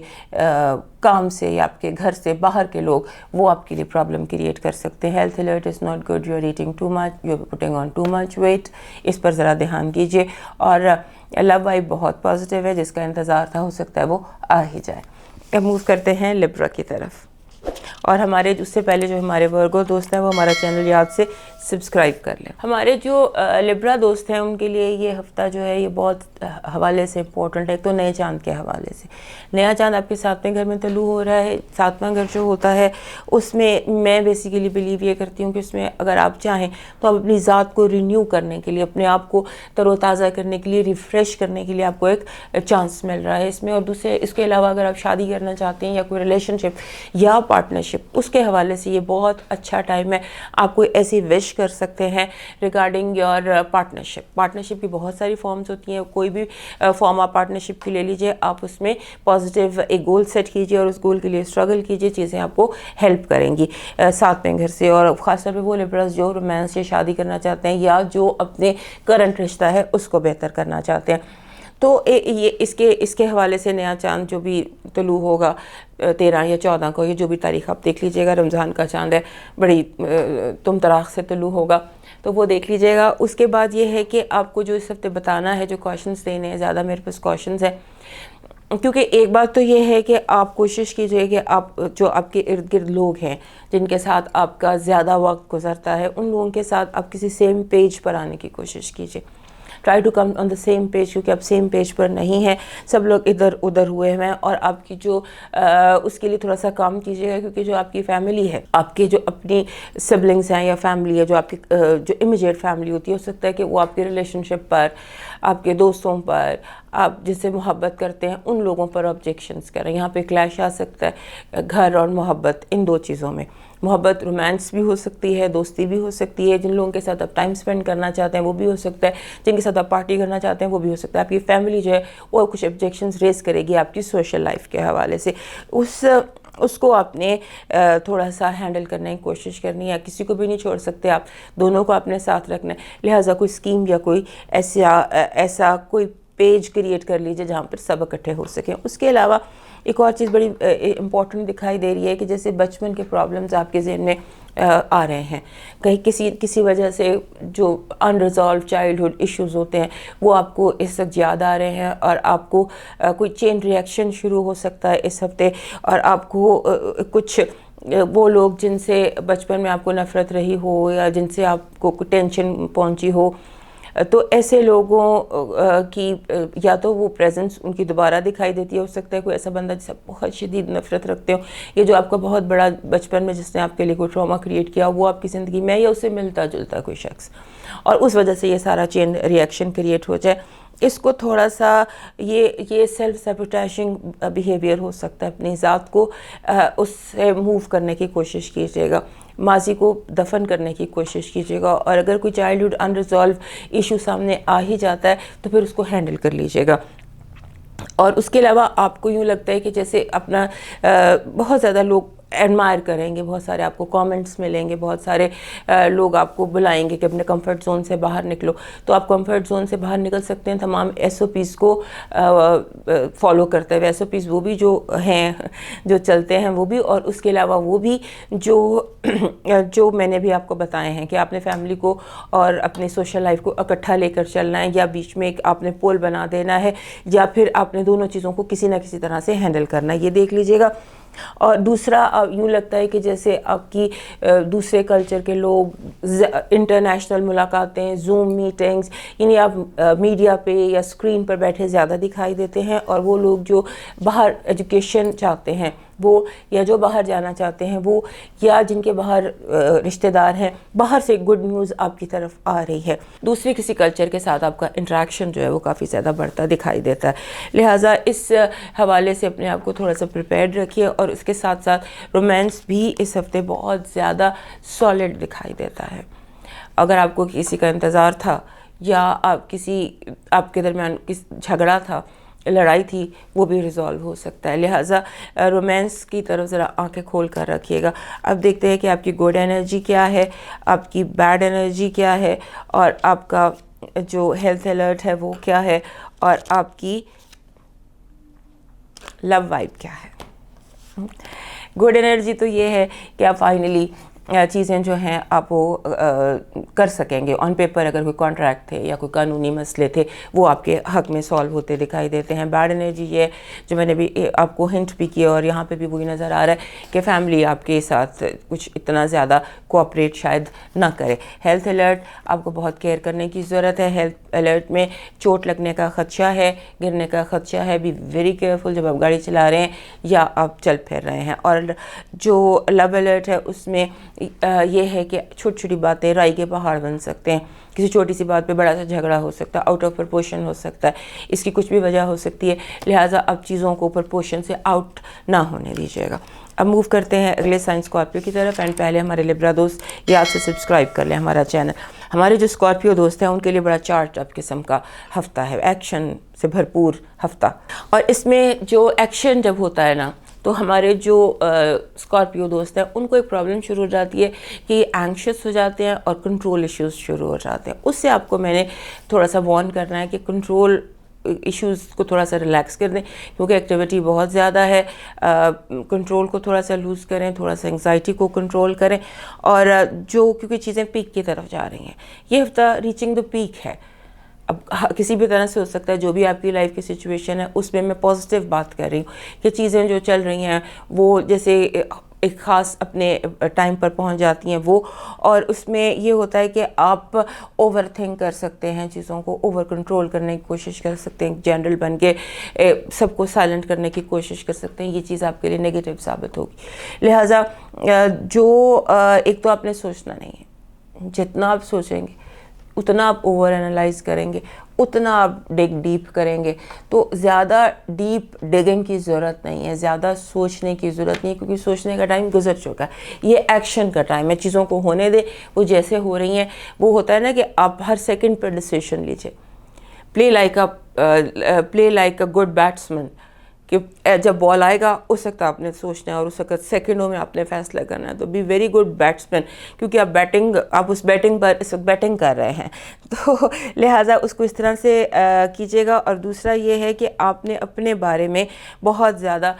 کام سے یا آپ کے گھر سے باہر کے لوگ, وہ آپ کے لیے پرابلم کریٹ کر سکتے ہیں. Health alert is not good, you are eating too much, you are putting on too much weight, اس پر ذرا دھیان کیجیے. اور لو وائب بہت پازیٹیو ہے, جس کا انتظار تھا ہو سکتا ہے وہ آ ہی جائے. اب موو کرتے ہیں لبرا کی طرف. اور ہمارے اس سے پہلے جو ہمارے ورگو دوست ہیں وہ ہمارا چینل یاد سے سبسکرائب کر لیں. ہمارے جو لبرا دوست ہیں ان کے لیے یہ ہفتہ جو ہے یہ بہت حوالے سے امپورٹنٹ ہے. ایک تو نئے چاند کے حوالے سے, نیا چاند آپ کے 7ویں گھر میں طلوع ہو رہا ہے. 7واں گھر جو ہوتا ہے اس میں بیسیکلی بلیو یہ کرتی ہوں کہ اس میں اگر آپ چاہیں تو آپ اپنی ذات کو رینیو کرنے کے لیے, اپنے آپ کو تر و تازہ کرنے کے لیے, ریفریش کرنے کے لیے آپ کو ایک چانس مل رہا ہے اس میں. اور دوسرے اس کے علاوہ اگر آپ شادی کرنا چاہتے ہیں یا کوئی ریلیشن شپ یا پارٹنرشپ, اس کے حوالے سے یہ بہت اچھا ٹائم ہے. آپ کوئی ایسی وش کر سکتے ہیں ریگارڈنگ یور پارٹنرشپ. پارٹنرشپ کی بہت ساری فارمز ہوتی ہیں, کوئی بھی فارم آپ پارٹنرشپ کی لے لیجئے. آپ اس میں پازیٹیو ایک گول سیٹ کیجئے اور اس گول کے لیے اسٹرگل کیجئے, چیزیں آپ کو ہیلپ کریں گی 7ویں گھر سے. اور خاص طور پہ وہ لبرلز جو رومانس یا شادی کرنا چاہتے ہیں یا جو اپنے کرنٹ رشتہ ہے اس کو بہتر کرنا چاہتے ہیں, تو یہ اس کے حوالے سے نیا چاند جو بھی طلوع ہوگا 13 یا 14 کو, یہ جو بھی تاریخ آپ دیکھ لیجئے گا, رمضان کا چاند ہے, بڑی تم تراخ سے طلوع ہوگا, تو وہ دیکھ لیجئے گا. اس کے بعد یہ ہے کہ آپ کو جو اس ہفتے بتانا ہے, جو کوشچنس دینے ہیں, زیادہ میرے پاس کوشچنس ہیں, کیونکہ ایک بات تو یہ ہے کہ آپ کوشش کیجئے کہ آپ جو آپ کے ارد گرد لوگ ہیں جن کے ساتھ آپ کا زیادہ وقت گزرتا ہے, ان لوگوں کے ساتھ آپ کسی سیم پیج پر آنے کی کوشش کیجئے. Try to come on the same page, کیونکہ آپ سیم پیج پر نہیں ہیں, سب لوگ ادھر ادھر ہوئے ہیں. اور آپ کی جو اس کے لیے تھوڑا سا کام کیجیے گا, کیونکہ جو آپ کی فیملی ہے, آپ کے جو اپنی سبلنگس ہیں یا فیملی ہے, جو آپ کی جو امیجیٹ فیملی ہوتی ہے, ہو سکتا ہے کہ وہ آپ کے ریلیشن شپ پر, آپ کے دوستوں پر, آپ جس سے محبت کرتے ہیں ان لوگوں پر آبجیکشنز کریں. یہاں پہ کلیش آ سکتا ہے گھر اور محبت, ان دو چیزوں میں. محبت رومانس بھی ہو سکتی ہے, دوستی بھی ہو سکتی ہے, جن لوگوں کے ساتھ آپ ٹائم سپینڈ کرنا چاہتے ہیں وہ بھی ہو سکتا ہے, جن کے ساتھ آپ پارٹی کرنا چاہتے ہیں وہ بھی ہو سکتا ہے. آپ کی فیملی جو ہے وہ کچھ آبجیکشنز ریز کرے گی آپ کی سوشل لائف کے حوالے سے. اس اس کو آپ نے تھوڑا سا ہینڈل کرنے کی کوشش کرنی ہے. کسی کو بھی نہیں چھوڑ سکتے آپ, دونوں کو اپنے ساتھ رکھنا ہے. لہٰذا کوئی اسکیم یا کوئی ایسا کوئی پیج کریٹ کر لیجیے جہاں پر سب اکٹھے ہو سکیں. اس کے علاوہ ایک اور چیز بڑی امپورٹنٹ دکھائی دے رہی ہے کہ جیسے بچپن کے پرابلمز آپ کے ذہن میں آ رہے ہیں, کہیں کسی وجہ سے جو انریزالو چائلڈہڈ ایشوز ہوتے ہیں وہ آپ کو اس وقت یاد آ رہے ہیں, اور آپ کو کوئی چین ریئیکشن شروع ہو سکتا ہے اس ہفتے, اور آپ کو کچھ وہ لوگ جن سے بچپن میں آپ کو نفرت رہی ہو یا جن سے آپ کو ٹینشن پہنچی ہو, تو ایسے لوگوں کی یا تو وہ پریزنس ان کی دوبارہ دکھائی دیتی ہے. ہو سکتا ہے کوئی ایسا بندہ جس سے بہت شدید نفرت رکھتے ہو, یا جو آپ کا بہت بڑا بچپن میں جس نے آپ کے لیے کوئی ٹراما کریٹ کیا وہ آپ کی زندگی میں, یا اس سے ملتا جلتا کوئی شخص, اور اس وجہ سے یہ سارا چین ریئیکشن کریٹ ہو جائے. اس کو تھوڑا سا یہ سیلف سیبوٹیجنگ بیہیویئر ہو سکتا ہے. اپنی ذات کو اس سے موو کرنے کی کوشش کیجیے گا, ماضی کو دفن کرنے کی کوشش کیجیے گا, اور اگر کوئی چائلڈہڈ انریزالو ایشو سامنے آ ہی جاتا ہے تو پھر اس کو ہینڈل کر لیجیے گا. اور اس کے علاوہ آپ کو یوں لگتا ہے کہ جیسے اپنا بہت زیادہ لوگ ایڈمائر کریں گے, بہت سارے آپ کو کامنٹس ملیں گے, بہت سارے لوگ آپ کو بلائیں گے کہ اپنے کمفرٹ زون سے باہر نکلو. تو آپ کمفرٹ زون سے باہر نکل سکتے ہیں تمام SOPs کو فالو کرتے ہوئے. SOPs وہ بھی جو ہیں جو چلتے ہیں وہ بھی, اور اس کے علاوہ وہ بھی جو میں نے بھی آپ کو بتائے ہیں کہ آپ نے فیملی کو اور اپنی سوشل لائف کو اکٹھا لے کر چلنا ہے, یا بیچ میں ایک آپ نے پول بنا دینا ہے, یا پھر آپ نے دونوں چیزوں کو کسی نہ کسی طرح سے ہینڈل کرنا ہے. یہ دیکھ لیجیے گا. اور دوسرا یوں لگتا ہے کہ جیسے آپ کی دوسرے کلچر کے لوگ انٹرنیشنل ملاقاتیں, زوم میٹنگز, یعنی آپ میڈیا پہ یا اسکرین پر بیٹھے زیادہ دکھائی دیتے ہیں, اور وہ لوگ جو باہر ایجوکیشن چاہتے ہیں وہ, یا جو باہر جانا چاہتے ہیں وہ, یا جن کے باہر رشتہ دار ہیں, باہر سے گڈ نیوز آپ کی طرف آ رہی ہے. دوسرے کسی کلچر کے ساتھ آپ کا انٹریکشن جو ہے وہ کافی زیادہ بڑھتا دکھائی دیتا ہے. لہٰذا اس حوالے سے اپنے آپ کو تھوڑا سا پریپیئرڈ رکھیے. اور اس کے ساتھ ساتھ رومانس بھی اس ہفتے بہت زیادہ سالڈ دکھائی دیتا ہے. اگر آپ کو کسی کا انتظار تھا, یا آپ کے درمیان جھگڑا تھا, لڑائی تھی, وہ بھی ریزالو ہو سکتا ہے. لہٰذا رومانس کی طرف ذرا آنکھیں کھول کر رکھیے گا. اب دیکھتے ہیں کہ آپ کی گڈ انرجی کیا ہے, آپ کی بیڈ انرجی کیا ہے, اور آپ کا جو ہیلتھ الرٹ ہے وہ کیا ہے, اور آپ کی لو وائب کیا ہے. گڈ انرجی تو یہ ہے کہ آپ فائنلی چیزیں جو ہیں آپ وہ کر سکیں گے. آن پیپر اگر کوئی کانٹریکٹ تھے یا کوئی قانونی مسئلے تھے وہ آپ کے حق میں سالو ہوتے دکھائی دیتے ہیں. بیڈ انرجی یہ جو میں نے بھی آپ کو ہنٹ بھی کیا, اور یہاں پہ بھی وہی نظر آ رہا ہے کہ فیملی آپ کے ساتھ کچھ اتنا زیادہ کوآپریٹ شاید نہ کرے. ہیلتھ الرٹ آپ کو بہت کیئر کرنے کی ضرورت ہے. ہیلتھ الرٹ میں چوٹ لگنے کا خدشہ ہے, گرنے کا خدشہ ہے. بی ویری کیئرفل جب آپ گاڑی چلا رہے ہیں یا آپ چل پھر رہے ہیں. اور جو لو الرٹ ہے اس میں یہ ہے کہ چھوٹی چھوٹی باتیں رائی کے پہاڑ بن سکتے ہیں. کسی چھوٹی سی بات پہ بڑا سا جھگڑا ہو سکتا ہے, آؤٹ آف پرپورشن ہو سکتا ہے. اس کی کچھ بھی وجہ ہو سکتی ہے, لہٰذا اب چیزوں کو پرپورشن سے آؤٹ نہ ہونے دیجیے گا. اب موو کرتے ہیں اگلے سائن اسکارپیو کی طرف. اینڈ پہلے ہمارے لبرا دوست یاد سے سبسکرائب کر لیں ہمارا چینل. ہمارے جو اسکارپیو دوست ہیں ان کے لیے بڑا چارٹ اپ قسم کا ہفتہ ہے, ایکشن سے بھرپور ہفتہ. اور اس میں جو ایکشن جب ہوتا ہے نا تو ہمارے جو اسکارپیو دوست ہیں ان کو ایک پرابلم شروع ہو جاتی ہے کہ یہ اینکشس ہو جاتے ہیں اور کنٹرول ایشوز شروع ہو جاتے ہیں. اس سے آپ کو میں نے تھوڑا سا وارن کرنا ہے کہ کنٹرول ایشوز کو تھوڑا سا ریلیکس کر دیں, کیونکہ ایکٹیویٹی بہت زیادہ ہے. کنٹرول کو تھوڑا سا لوز کریں, تھوڑا سا انگزائٹی کو کنٹرول کریں. اور کیونکہ چیزیں پیک کی طرف جا رہی ہیں, یہ ہفتہ ریچنگ دا پیک ہے. اب کسی بھی طرح سے ہو سکتا ہے, جو بھی آپ کی لائف کی سچویشن ہے اس میں پازیٹیو بات کر رہی ہوں کہ چیزیں جو چل رہی ہیں وہ جیسے ایک خاص اپنے ٹائم پر پہنچ جاتی ہیں وہ. اور اس میں یہ ہوتا ہے کہ آپ اوور تھنک کر سکتے ہیں, چیزوں کو اوور کنٹرول کرنے کی کوشش کر سکتے ہیں, جنرل بن کے سب کو سائلنٹ کرنے کی کوشش کر سکتے ہیں. یہ چیز آپ کے لیے نیگیٹو ثابت ہوگی. لہٰذا جو ایک تو آپ نے سوچنا نہیں ہے, جتنا آپ سوچیں گے اتنا آپ اوور انالائز کریں گے, اتنا آپ ڈیپ کریں گے. تو زیادہ ڈیپ ڈگنگ کی ضرورت نہیں ہے, زیادہ سوچنے کی ضرورت نہیں ہے, کیونکہ سوچنے کا ٹائم گزر چکا ہے. یہ ایکشن کا ٹائم ہے. چیزوں کو ہونے دے, وہ جیسے ہو رہی ہیں. وہ ہوتا ہے نا کہ آپ ہر سیکنڈ پر ڈیسیشن لیجئے. Play like a good batsman. کہ جب بال آئے گا اس وقت آپ نے سوچنا ہے اور اس وقت سیکنڈوں میں آپ نے فیصلہ کرنا ہے. تو بی ویری گڈ بیٹسمین, کیونکہ آپ اس بیٹنگ پر اس وقت بیٹنگ کر رہے ہیں, تو لہٰذا اس کو اس طرح سے کیجیے گا. اور دوسرا یہ ہے کہ آپ نے اپنے بارے میں بہت زیادہ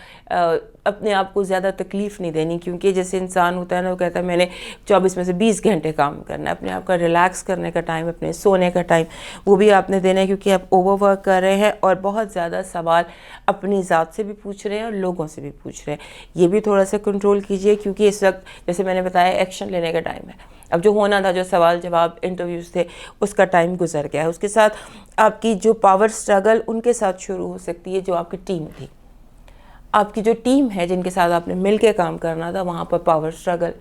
اپنے آپ کو زیادہ تکلیف نہیں دینی, کیونکہ جیسے انسان ہوتا ہے نا, وہ کہتا ہے میں نے 24 میں سے 20 گھنٹے کام کرنا ہے. اپنے آپ کا ریلیکس کرنے کا ٹائم, اپنے سونے کا ٹائم, وہ بھی آپ نے دینا ہے, کیونکہ آپ اوور ورک کر رہے ہیں اور بہت زیادہ سوال اپنی ذات سے بھی پوچھ رہے ہیں اور لوگوں سے بھی پوچھ رہے ہیں. یہ بھی تھوڑا سا کنٹرول کیجئے, کیونکہ اس وقت جیسے میں نے بتایا ایکشن لینے کا ٹائم ہے. اب جو ہونا تھا, جو سوال جواب انٹرویوز تھے, اس کا ٹائم گزر گیا ہے. اس کے ساتھ آپ کی جو پاور سٹرگل ان کے ساتھ شروع ہو سکتی ہے جو آپ کی ٹیم تھی. آپ کی جو ٹیم ہے جن کے ساتھ آپ نے مل کے کام کرنا تھا, وہاں پر پاور سٹرگل,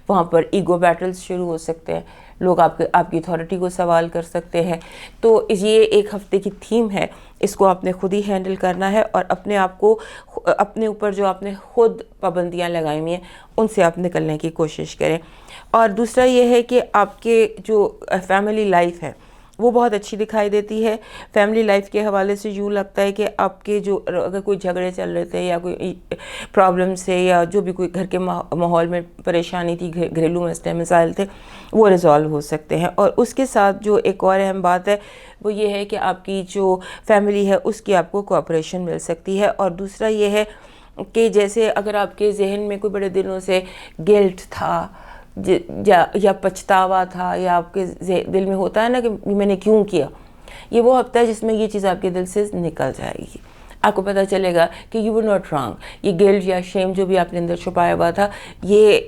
وہاں پر ایگو بیٹلز شروع ہو سکتے ہیں. لوگ آپ کی اتھارٹی کو سوال کر سکتے ہیں. تو یہ ایک ہفتے کی تھیم ہے, اس کو آپ نے خود ہی ہینڈل کرنا ہے اور اپنے آپ کو, اپنے اوپر جو آپ نے خود پابندیاں لگائی ہوئی ہیں ان سے آپ نکلنے کی کوشش کریں. اور دوسرا یہ ہے کہ آپ کے جو فیملی لائف ہے وہ بہت اچھی دکھائی دیتی ہے. فیملی لائف کے حوالے سے یوں لگتا ہے کہ آپ کے جو اگر کوئی جھگڑے چل رہے تھے یا کوئی پرابلمس ہے یا جو بھی کوئی گھر کے ماحول میں پریشانی تھی, گھریلو مسئلے مسائل تھے, وہ ریزالو ہو سکتے ہیں. اور اس کے ساتھ جو ایک اور اہم بات ہے وہ یہ ہے کہ آپ کی جو فیملی ہے اس کی آپ کو کوآپریشن مل سکتی ہے. اور دوسرا یہ ہے کہ جیسے اگر آپ کے ذہن میں کوئی بڑے دنوں سے گلٹ تھا یا پچھتاوا تھا, یا آپ کے دل میں ہوتا ہے نا کہ میں نے کیوں کیا, یہ وہ ہفتہ ہے جس میں یہ چیز آپ کے دل سے نکل جائے گی. آپ کو پتہ چلے گا کہ یو ور ناٹ رانگ. یہ گلٹ یا شیم جو بھی آپ نے اندر چھپایا ہوا تھا, یہ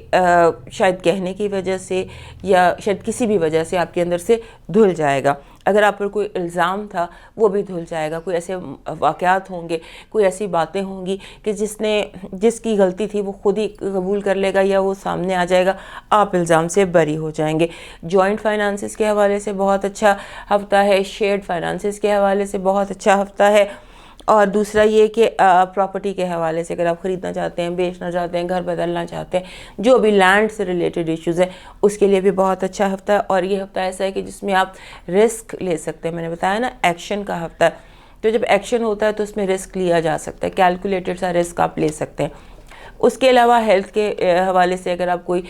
شاید کہنے کی وجہ سے یا شاید کسی بھی وجہ سے آپ کے اندر سے دھل جائے گا. اگر آپ پر کوئی الزام تھا وہ بھی دھل جائے گا. کوئی ایسے واقعات ہوں گے, کوئی ایسی باتیں ہوں گی کہ جس کی غلطی تھی وہ خود ہی قبول کر لے گا یا وہ سامنے آ جائے گا, آپ الزام سے بری ہو جائیں گے. جوائنٹ فائنانسز کے حوالے سے بہت اچھا ہفتہ ہے. شیئرڈ فائنانسز کے حوالے سے بہت اچھا ہفتہ ہے. اور دوسرا یہ کہ پراپرٹی کے حوالے سے اگر آپ خریدنا چاہتے ہیں, بیچنا چاہتے ہیں, گھر بدلنا چاہتے ہیں, جو بھی لینڈ سے ریلیٹڈ ایشوز ہیں اس کے لیے بھی بہت اچھا ہفتہ ہے. اور یہ ہفتہ ایسا ہے کہ جس میں آپ رسک لے سکتے ہیں. میں نے بتایا نا ایکشن کا ہفتہ ہے, تو جب ایکشن ہوتا ہے تو اس میں رسک لیا جا سکتا ہے, کیلکولیٹڈ سا رسک آپ لے سکتے ہیں. اس کے علاوہ ہیلتھ کے حوالے سے اگر آپ کوئی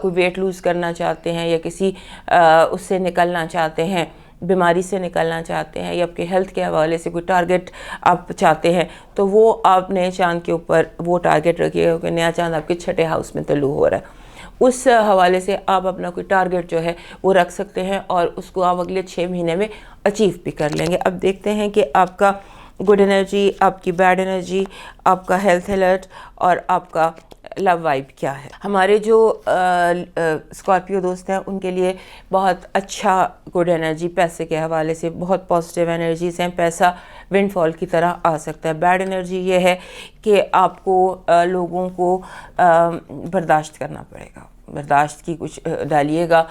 ویٹ لوز کرنا چاہتے ہیں یا کسی اس سے نکلنا چاہتے ہیں, بیماری سے نکلنا چاہتے ہیں, یا آپ کے ہیلتھ کے حوالے سے کوئی ٹارگٹ آپ چاہتے ہیں, تو وہ آپ نئے چاند کے اوپر وہ ٹارگٹ رکھیے گا کہ نیا چاند آپ کے 6 ہاؤس میں طلوع ہو رہا ہے. اس حوالے سے آپ اپنا کوئی ٹارگٹ جو ہے وہ رکھ سکتے ہیں اور اس کو آپ اگلے 6 مہینے میں اچیو بھی کر لیں گے. اب دیکھتے ہیں کہ آپ کا گڈ انرجی, آپ کی بیڈ انرجی, آپ کا ہیلتھ الرٹ اور آپ کا لو وائب کیا ہے. ہمارے جو اسکارپیو دوست ہیں ان کے لیے بہت اچھا گڈ انرجی, پیسے کے حوالے سے بہت پازیٹیو انرجیز ہیں. پیسہ ونڈ فال کی طرح آ سکتا ہے. بیڈ انرجی یہ ہے کہ آپ کو لوگوں کو برداشت کرنا پڑے گا. برداشت کی کچھ ڈالیے گا,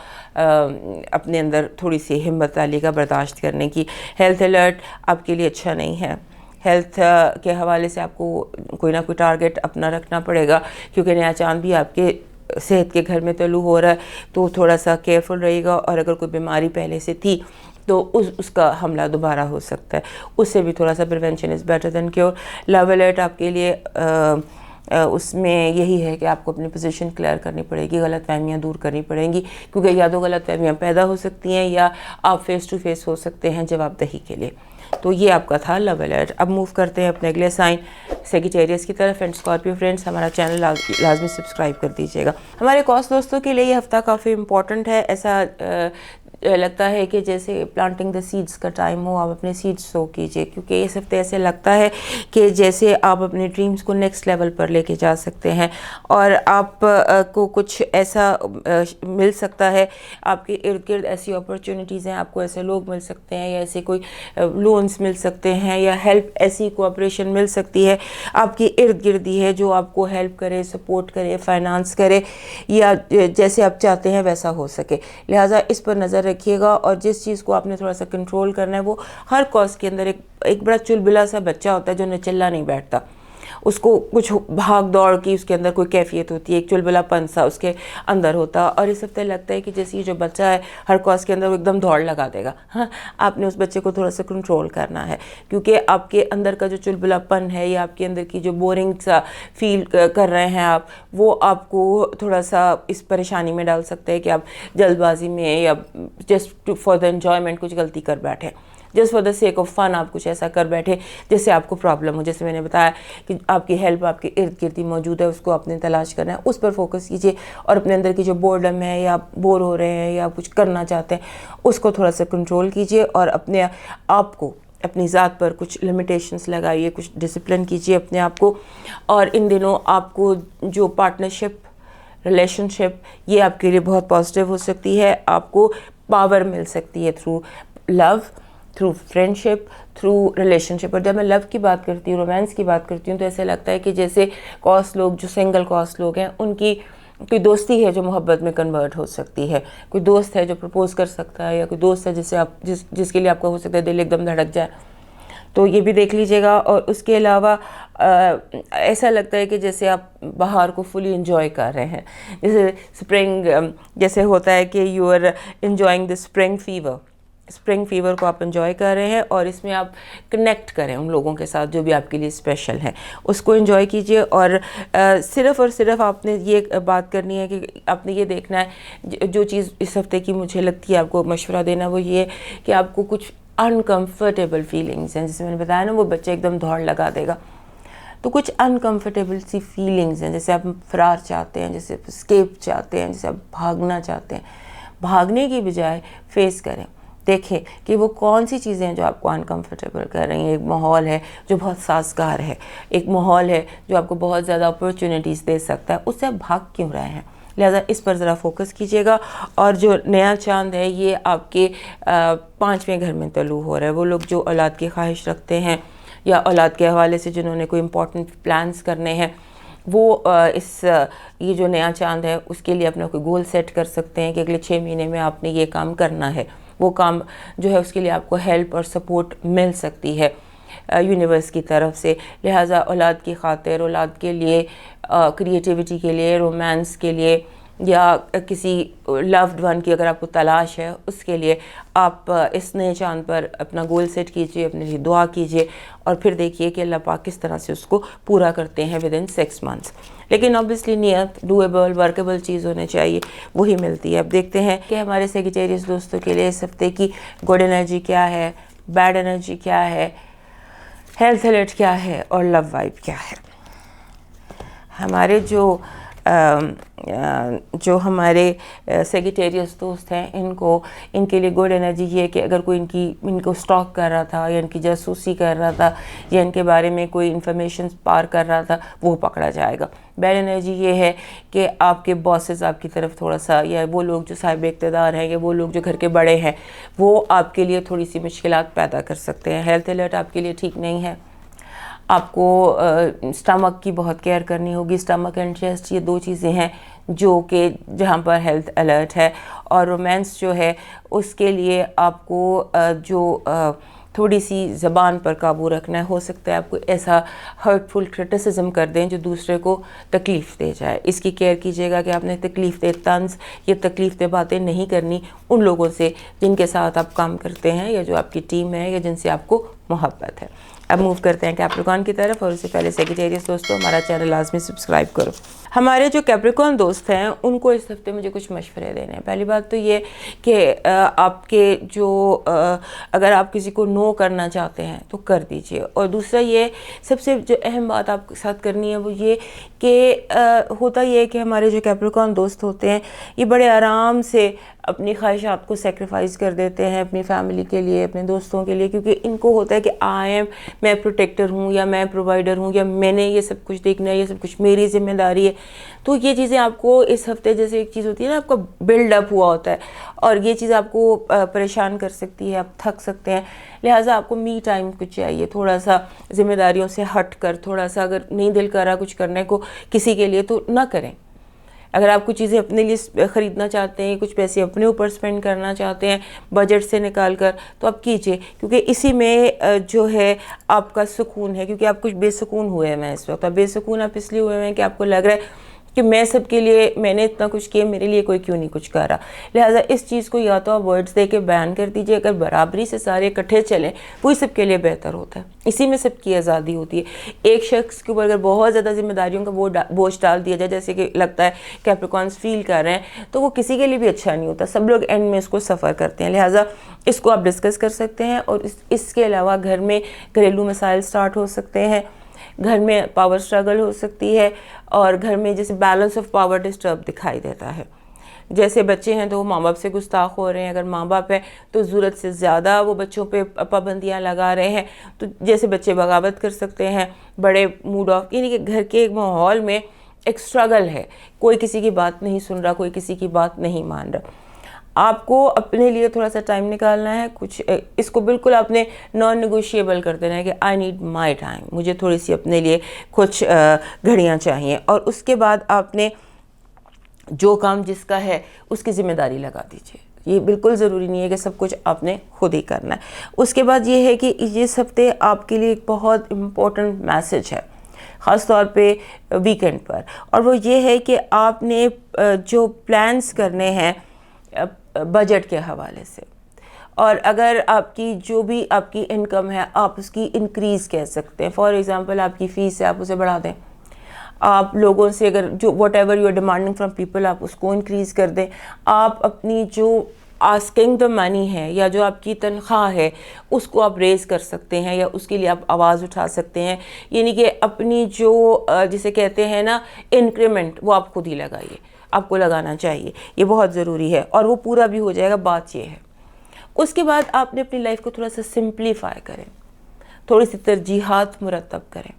اپنے اندر تھوڑی سی ہمت ڈالیے گا برداشت کرنے کی. ہیلتھ الرٹ آپ کے لیے اچھا نہیں ہے. ہیلتھ کے حوالے سے آپ کو کوئی نہ کوئی ٹارگٹ اپنا رکھنا پڑے گا, کیونکہ نیا چاند بھی آپ کے صحت کے گھر میں طلوع ہو رہا ہے, تو تھوڑا سا کیئرفل رہے گا. اور اگر کوئی بیماری پہلے سے تھی تو اس کا حملہ دوبارہ ہو سکتا ہے, اس سے بھی تھوڑا سا prevention is better than cure. Love alert آپ کے لیے اس میں یہی ہے کہ آپ کو اپنی پوزیشن کلیئر کرنی پڑے گی, غلط فہمیاں دور کرنی پڑیں گی, کیونکہ یا تو غلط فہمیاں پیدا ہو سکتی ہیں یا آپ فیس ٹو فیس ہو سکتے ہیں جواب دہی کے لیے. تو یہ آپ کا تھا لو الرٹ. اب موو کرتے ہیں اپنے اگلے سائن سیگیٹیریس کی طرف. اینڈ اسکارپیو فرینڈس, ہمارا چینل لازمی سبسکرائب کر دیجیے گا. ہمارے کورس دوستوں کے لیے یہ ہفتہ کافی امپورٹنٹ ہے. ایسا لگتا ہے کہ جیسے پلانٹنگ دا سیڈز کا ٹائم ہو, آپ اپنے سیڈز سو کیجئے, کیونکہ اس ہفتے ایسے لگتا ہے کہ جیسے آپ اپنے ڈریمز کو نیکسٹ لیول پر لے کے جا سکتے ہیں, اور آپ کو کچھ ایسا مل سکتا ہے. آپ کے ارد گرد ایسی اپرچونیٹیز ہیں, آپ کو ایسے لوگ مل سکتے ہیں, یا ایسے کوئی لونز مل سکتے ہیں, یا ہیلپ, ایسی کوآپریشن مل سکتی ہے آپ کی ارد گرد ہی ہے جو آپ کو ہیلپ کرے, سپورٹ کرے, فائنانس کرے, یا جیسے آپ چاہتے ہیں ویسا ہو سکے. لہٰذا اس پر نظر رکھیے گا. اور جس چیز کو آپ نے تھوڑا سا کنٹرول کرنا ہے, وہ ہر کورس کے اندر ایک بڑا چلبلا سا بچہ ہوتا ہے جو نچلا نہیں بیٹھتا, اس کو کچھ بھاگ دوڑ کی اس کے اندر کوئی کیفیت ہوتی ہے, ایک چلبلاپن سا اس کے اندر ہوتا, اور اس ہفتے لگتا ہے کہ جیسے یہ جو بچہ ہے ہر کاز کے اندر وہ ایک دم دوڑ لگا دے گا. ہاں, آپ نے اس بچے کو تھوڑا سا کنٹرول کرنا ہے, کیونکہ آپ کے اندر کا جو چلبلاپن ہے یا آپ کے اندر کی جو بورنگ سا فیل کر رہے ہیں آپ, وہ آپ کو تھوڑا سا اس پریشانی میں ڈال سکتے ہیں کہ آپ جلد بازی میں یا جسٹ فار دا انجوائمنٹ کچھ غلطی کر بیٹھے, just for the sake of fun آپ کچھ ایسا کر بیٹھے جس سے آپ کو پرابلم ہو. جیسے میں نے بتایا کہ آپ کی ہیلپ آپ کے ارد گرد ہی موجود ہے, اس کو آپ نے تلاش کرنا ہے, اس پر فوکس کیجیے, اور اپنے اندر کی جو بورڈم ہے یا آپ بور ہو رہے ہیں یا کچھ کرنا چاہتے ہیں اس کو تھوڑا سا کنٹرول کیجیے, اور اپنے آپ کو اپنی ذات پر کچھ لمیٹیشنز لگائیے, کچھ ڈسپلن کیجیے اپنے آپ کو. اور ان دنوں آپ کو جو پارٹنرشپ ریلیشن شپ یہ آپ کے لیے بہت پازیٹیو ہو سکتی ہے, آپ کو پاور مل سکتی ہے تھرو لو, تھرو فرینڈشپ, تھرو ریلیشن شپ. اور جب میں لو کی بات کرتی ہوں, رومانس کی بات کرتی ہوں, تو ایسا لگتا ہے کہ جیسے کاس لوگ جو سنگل کاس لوگ ہیں ان کی کوئی دوستی ہے جو محبت میں کنورٹ ہو سکتی ہے, کوئی دوست ہے جو پرپوز کر سکتا ہے, یا کوئی دوست ہے جسے آپ جس کے لیے آپ کا ہو سکتا ہے دل ایک دم دھڑک جائے, تو یہ بھی دیکھ لیجیے گا. اور اس کے علاوہ ایسا لگتا ہے کہ جیسے آپ بہار کو فلی انجوائے کر رہے ہیں, جیسے اسپرنگ, جیسے ہوتا ہے کہ you are enjoying the spring fever کو آپ انجوائے کر رہے ہیں, اور اس میں آپ کنیکٹ کریں ان لوگوں کے ساتھ جو بھی آپ کے لیے اسپیشل ہیں, اس کو انجوائے کیجئے. اور صرف آپ نے یہ بات کرنی ہے کہ آپ نے یہ دیکھنا ہے, جو چیز اس ہفتے کی مجھے لگتی ہے آپ کو مشورہ دینا وہ یہ کہ آپ کو کچھ انکمفرٹیبل فیلنگز ہیں, جیسے میں نے بتایا نا وہ بچہ ایک دم دوڑ لگا دے گا, تو کچھ انکمفرٹیبل سی فیلنگز ہیں, جیسے آپ فرار چاہتے ہیں, جیسے اسکیپ چاہتے ہیں, جیسے آپ بھاگنا چاہتے ہیں. بھاگنے کی بجائے فیس کریں, دیکھیں کہ وہ کون سی چیزیں ہیں جو آپ کو انکمفرٹیبل کر رہی ہیں. ایک ماحول ہے جو بہت سازگار ہے, ایک ماحول ہے جو آپ کو بہت زیادہ اپرچونیٹیز دے سکتا ہے, اس سے آپ بھاگ کیوں رہے ہیں؟ لہٰذا اس پر ذرا فوکس کیجیے گا. اور جو نیا چاند ہے یہ آپ کے 5ویں گھر میں طلوع ہو رہا ہے. وہ لوگ جو اولاد کی خواہش رکھتے ہیں یا اولاد کے حوالے سے جنہوں نے کوئی امپورٹنٹ پلانز کرنے ہیں, وہ یہ جو نیا چاند ہے اس کے لیے اپنا کوئی گول سیٹ کر سکتے ہیں کہ اگلے 6 مہینے میں آپ نے یہ کام کرنا ہے. وہ کام جو ہے اس کے لیے آپ کو ہیلپ اور سپورٹ مل سکتی ہے یونیورس کی طرف سے. لہٰذا اولاد کی خاطر, اولاد کے لیے, کریٹیوٹی کے لیے, رومانس کے لیے, یا کسی لوڈ ون کی اگر آپ کو تلاش ہے اس کے لیے آپ اس نئے چاند پر اپنا گول سیٹ کیجئے, اپنے لیے دعا کیجئے, اور پھر دیکھیے کہ اللہ پاک کس طرح سے اس کو پورا کرتے ہیں ود ان 6 months. لیکن obviously نیت ڈویبل ورکیبل چیز ہونے چاہیے, وہی ملتی ہے. اب دیکھتے ہیں کہ ہمارے سیگیٹیریس دوستوں کے لیے اس ہفتے کی گڈ انرجی کیا ہے, بیڈ انرجی کیا ہے, ہیلتھ الرٹ کیا ہے, اور لو وائب کیا ہے. ہمارے جو ہمارے سیگیٹیریس دوست ہیں ان کے لیے گڈ انرجی یہ ہے کہ اگر کوئی ان کو سٹاک کر رہا تھا, یا ان کی جاسوسی کر رہا تھا, یا ان کے بارے میں کوئی انفارمیشن پار کر رہا تھا, وہ پکڑا جائے گا. بیڈ انرجی یہ ہے کہ آپ کے باسز آپ کی طرف تھوڑا سا, یا وہ لوگ جو صاحب اقتدار ہیں, یا وہ لوگ جو گھر کے بڑے ہیں, وہ آپ کے لیے تھوڑی سی مشکلات پیدا کر سکتے ہیں. ہیلتھ الرٹ آپ کے لیے ٹھیک نہیں ہے. آپ کو سٹمک کی بہت کیئر کرنی ہوگی. سٹمک اینڈ چیسٹ یہ 2 چیزیں ہیں جو کہ جہاں پر ہیلتھ الرٹ ہے. اور رومانس جو ہے اس کے لیے آپ کو جو تھوڑی سی زبان پر قابو رکھنا ہے. ہو سکتا ہے آپ کو ایسا ہرٹفل کرٹیسزم کر دیں جو دوسرے کو تکلیف دے جائے. اس کی کیئر کیجیے گا کہ آپ نے تکلیف دہ طنز یا تکلیف دہ باتیں نہیں کرنی ان لوگوں سے جن کے ساتھ آپ کام کرتے ہیں, یا جو آپ کی ٹیم ہے, یا جن سے آپ کو محبت ہے. اب موو کرتے ہیں کیپریکن کی طرف, اور اس سے پہلے سیگیٹیریس دوستوں ہمارا چینل لازمی سبسکرائب کرو. ہمارے جو کیپریکن دوست ہیں ان کو اس ہفتے مجھے کچھ مشورے دینے ہیں. پہلی بات تو یہ کہ آپ کے جو اگر آپ کسی کو نو کرنا چاہتے ہیں تو کر دیجئے. اور دوسرا یہ سب سے جو اہم بات آپ کے ساتھ کرنی ہے وہ یہ کہ ہوتا یہ ہے کہ ہمارے جو کیپریکن دوست ہوتے ہیں یہ بڑے آرام سے اپنی خواہشات کو سیکریفائز کر دیتے ہیں اپنی فیملی کے لیے, اپنے دوستوں کے لیے, کیونکہ ان کو ہوتا ہے کہ میں پروٹیکٹر ہوں, یا میں پرووائڈر ہوں, یا میں نے یہ سب کچھ دیکھنا ہے, یہ سب کچھ میری ذمہ داری ہے. تو یہ چیزیں آپ کو اس ہفتے, جیسے ایک چیز ہوتی ہے نا آپ کا بلڈ اپ ہوا ہوتا ہے, اور یہ چیز آپ کو پریشان کر سکتی ہے, آپ تھک سکتے ہیں. لہٰذا آپ کو می ٹائم کچھ چاہیے, تھوڑا سا ذمہ داریوں سے ہٹ کر, تھوڑا سا اگر نہیں دل کر رہا کچھ کرنے کو کسی کے لیے تو نہ کریں. اگر آپ کچھ چیزیں اپنے لیے خریدنا چاہتے ہیں، کچھ پیسے اپنے اوپر سپینڈ کرنا چاہتے ہیں بجٹ سے نکال کر، تو آپ کیجئے، کیونکہ اسی میں جو ہے آپ کا سکون ہے، کیونکہ آپ کچھ بے سکون ہوئے ہیں اس وقت. بے سکون آپ اس لیے ہوئے ہیں کہ آپ کو لگ رہا ہے کہ میں سب کے لیے، میں نے اتنا کچھ کیا، میرے لیے کوئی کیوں نہیں کچھ کر رہا. لہٰذا اس چیز کو یا تو آپ ورڈز دے کے بیان کر دیجئے. اگر برابری سے سارے اکٹھے چلیں، وہی سب کے لیے بہتر ہوتا ہے. اسی میں سب کی آزادی ہوتی ہے. ایک شخص کے اوپر اگر بہت زیادہ ذمہ داریوں کا بوجھ ڈال دیا جائے، جیسے کہ لگتا ہے کیپریکانس فیل کر رہے ہیں، تو وہ کسی کے لیے بھی اچھا نہیں ہوتا. سب لوگ اینڈ میں اس کو سفر کرتے ہیں. لہٰذا اس کو آپ ڈسکس کر سکتے ہیں. اور اس کے علاوہ گھر میں گھریلو مسائل سٹارٹ ہو سکتے ہیں، گھر میں پاور سٹرگل ہو سکتی ہے، اور گھر میں جیسے بیلنس آف پاور ڈسٹرب دکھائی دیتا ہے. جیسے بچے ہیں تو وہ ماں باپ سے گستاخ ہو رہے ہیں، اگر ماں باپ ہیں تو ضرورت سے زیادہ وہ بچوں پہ پابندیاں لگا رہے ہیں، تو جیسے بچے بغاوت کر سکتے ہیں، بڑے موڈ آف، یعنی کہ گھر کے ایک ماحول میں ایک سٹرگل ہے، کوئی کسی کی بات نہیں سن رہا، کوئی کسی کی بات نہیں مان رہا. آپ کو اپنے لیے تھوڑا سا ٹائم نکالنا ہے. کچھ اس کو بالکل آپ نے نان نیگوشیبل کر دینا ہے کہ آئی نیڈ مائی ٹائم، مجھے تھوڑی سی اپنے لیے کچھ گھڑیاں چاہیے. اور اس کے بعد آپ نے جو کام جس کا ہے اس کی ذمہ داری لگا دیجیے. یہ بالکل ضروری نہیں ہے کہ سب کچھ آپ نے خود ہی کرنا ہے. اس کے بعد یہ ہے کہ اس ہفتے آپ کے لیے ایک بہت امپورٹنٹ میسج ہے، خاص طور پہ ویکنڈ پر، اور وہ یہ ہے کہ آپ نے جو پلانز کرنے ہیں بجٹ کے حوالے سے، اور اگر آپ کی جو بھی آپ کی انکم ہے آپ اس کی انکریز کہہ سکتے ہیں. فار ایگزامپل آپ کی فیس ہے، آپ اسے بڑھا دیں. آپ لوگوں سے اگر جو whatever you are demanding from people, آپ اس کو انکریز کر دیں. آپ اپنی جو آسکنگ دا منی ہے یا جو آپ کی تنخواہ ہے اس کو آپ ریز کر سکتے ہیں، یا اس کے لیے آپ آواز اٹھا سکتے ہیں. یعنی کہ اپنی جو جسے کہتے ہیں نا انکریمنٹ، وہ آپ خود ہی لگائیے، آپ کو لگانا چاہیے. یہ بہت ضروری ہے اور وہ پورا بھی ہو جائے گا. بات یہ ہے اس کے بعد آپ نے اپنی لائف کو تھوڑا سا سمپلیفائی کریں، تھوڑی سی ترجیحات مرتب کریں.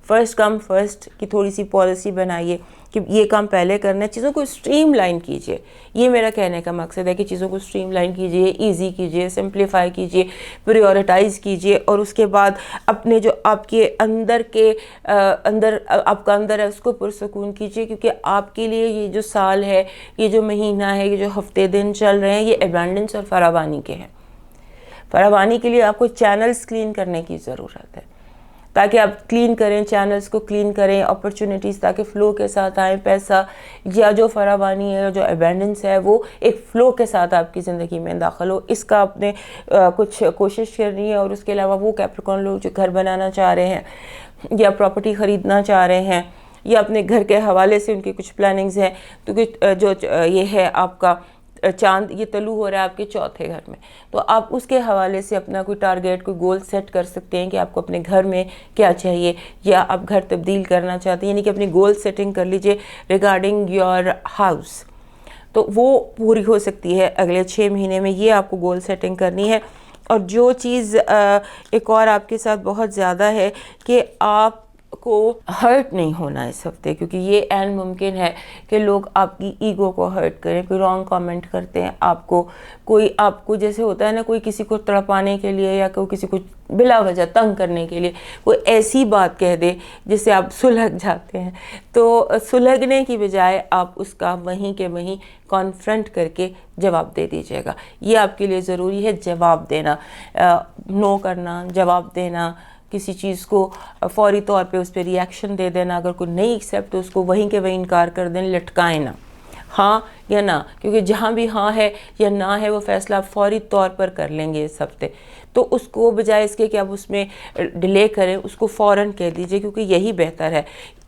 فرسٹ کم فرسٹ کی تھوڑی سی پالیسی بنائیے کہ یہ کام پہلے کرنا ہے. چیزوں کو اسٹریم لائن کیجئے. یہ میرا کہنے کا مقصد ہے کہ چیزوں کو اسٹریم لائن کیجئے، ایزی کیجئے، سمپلیفائی کیجئے، پریورٹائز کیجئے. اور اس کے بعد اپنے جو آپ کے اندر آپ کا اندر ہے اس کو پرسکون کیجئے، کیونکہ آپ کے لیے یہ جو سال ہے، یہ جو مہینہ ہے، یہ جو ہفتے دن چل رہے ہیں، یہ ایبنڈنس اور فراوانی کے ہیں. فراوانی کے لیے آپ کو چینلز کلین کرنے کی ضرورت ہے، تاکہ آپ کلین کریں، چینلز کو کلین کریں، اپرچونٹیز تاکہ فلو کے ساتھ آئیں. پیسہ یا جو فراوانی ہے، جو ایبنڈنس ہے، وہ ایک فلو کے ساتھ آپ کی زندگی میں داخل ہو. اس کا آپ نے کچھ کوشش کرنی ہے. اور اس کے علاوہ وہ کیپریکارن لوگ جو گھر بنانا چاہ رہے ہیں یا پراپرٹی خریدنا چاہ رہے ہیں یا اپنے گھر کے حوالے سے ان کی کچھ پلاننگز ہیں، کیونکہ جو یہ ہے آپ کا چاند یہ طلوع ہو رہا ہے آپ کے چوتھے گھر میں، تو آپ اس کے حوالے سے اپنا کوئی ٹارگیٹ، کوئی گول سیٹ کر سکتے ہیں کہ آپ کو اپنے گھر میں کیا چاہیے، یا آپ گھر تبدیل کرنا چاہتے ہیں. یعنی کہ اپنی گول سیٹنگ کر لیجئے ریگارڈنگ یور ہاؤس. تو وہ پوری ہو سکتی ہے اگلے 6 مہینے میں. یہ آپ کو گول سیٹنگ کرنی ہے. اور جو چیز ایک اور آپ کے ساتھ بہت زیادہ ہے کہ آپ کو ہرٹ نہیں ہونا اس ہفتے، کیونکہ یہ عین ممکن ہے کہ لوگ آپ کی ایگو کو ہرٹ کریں. کوئی رانگ کامنٹ کرتے ہیں آپ کو، کوئی آپ کو جیسے ہوتا ہے نا، کوئی کسی کو تڑپانے کے لیے یا کوئی کسی کو بلا وجہ تنگ کرنے کے لیے کوئی ایسی بات کہہ دے جس سے آپ سلجھ جاتے ہیں. تو سلجھنے کی بجائے آپ اس کا وہیں کے وہیں کانفرنٹ کر کے جواب دے دیجیے گا. یہ آپ کے لیے ضروری ہے، جواب دینا، نو کرنا، جواب دینا، کسی چیز کو فوری طور پہ اس پہ ری ایکشن دے دینا. اگر کوئی نہیں ایکسیپٹ تو اس کو وہیں کے وہیں انکار کر دیں، لٹکائیں نہ، ہاں یا نہ. کیونکہ جہاں بھی ہاں ہے یا نہ ہے وہ فیصلہ آپ فوری طور پر کر لیں گے اس ہفتے. تو اس کو بجائے اس کے کہ آپ اس میں ڈیلے کریں، اس کو فوراً کہہ دیجئے، کیونکہ یہی بہتر ہے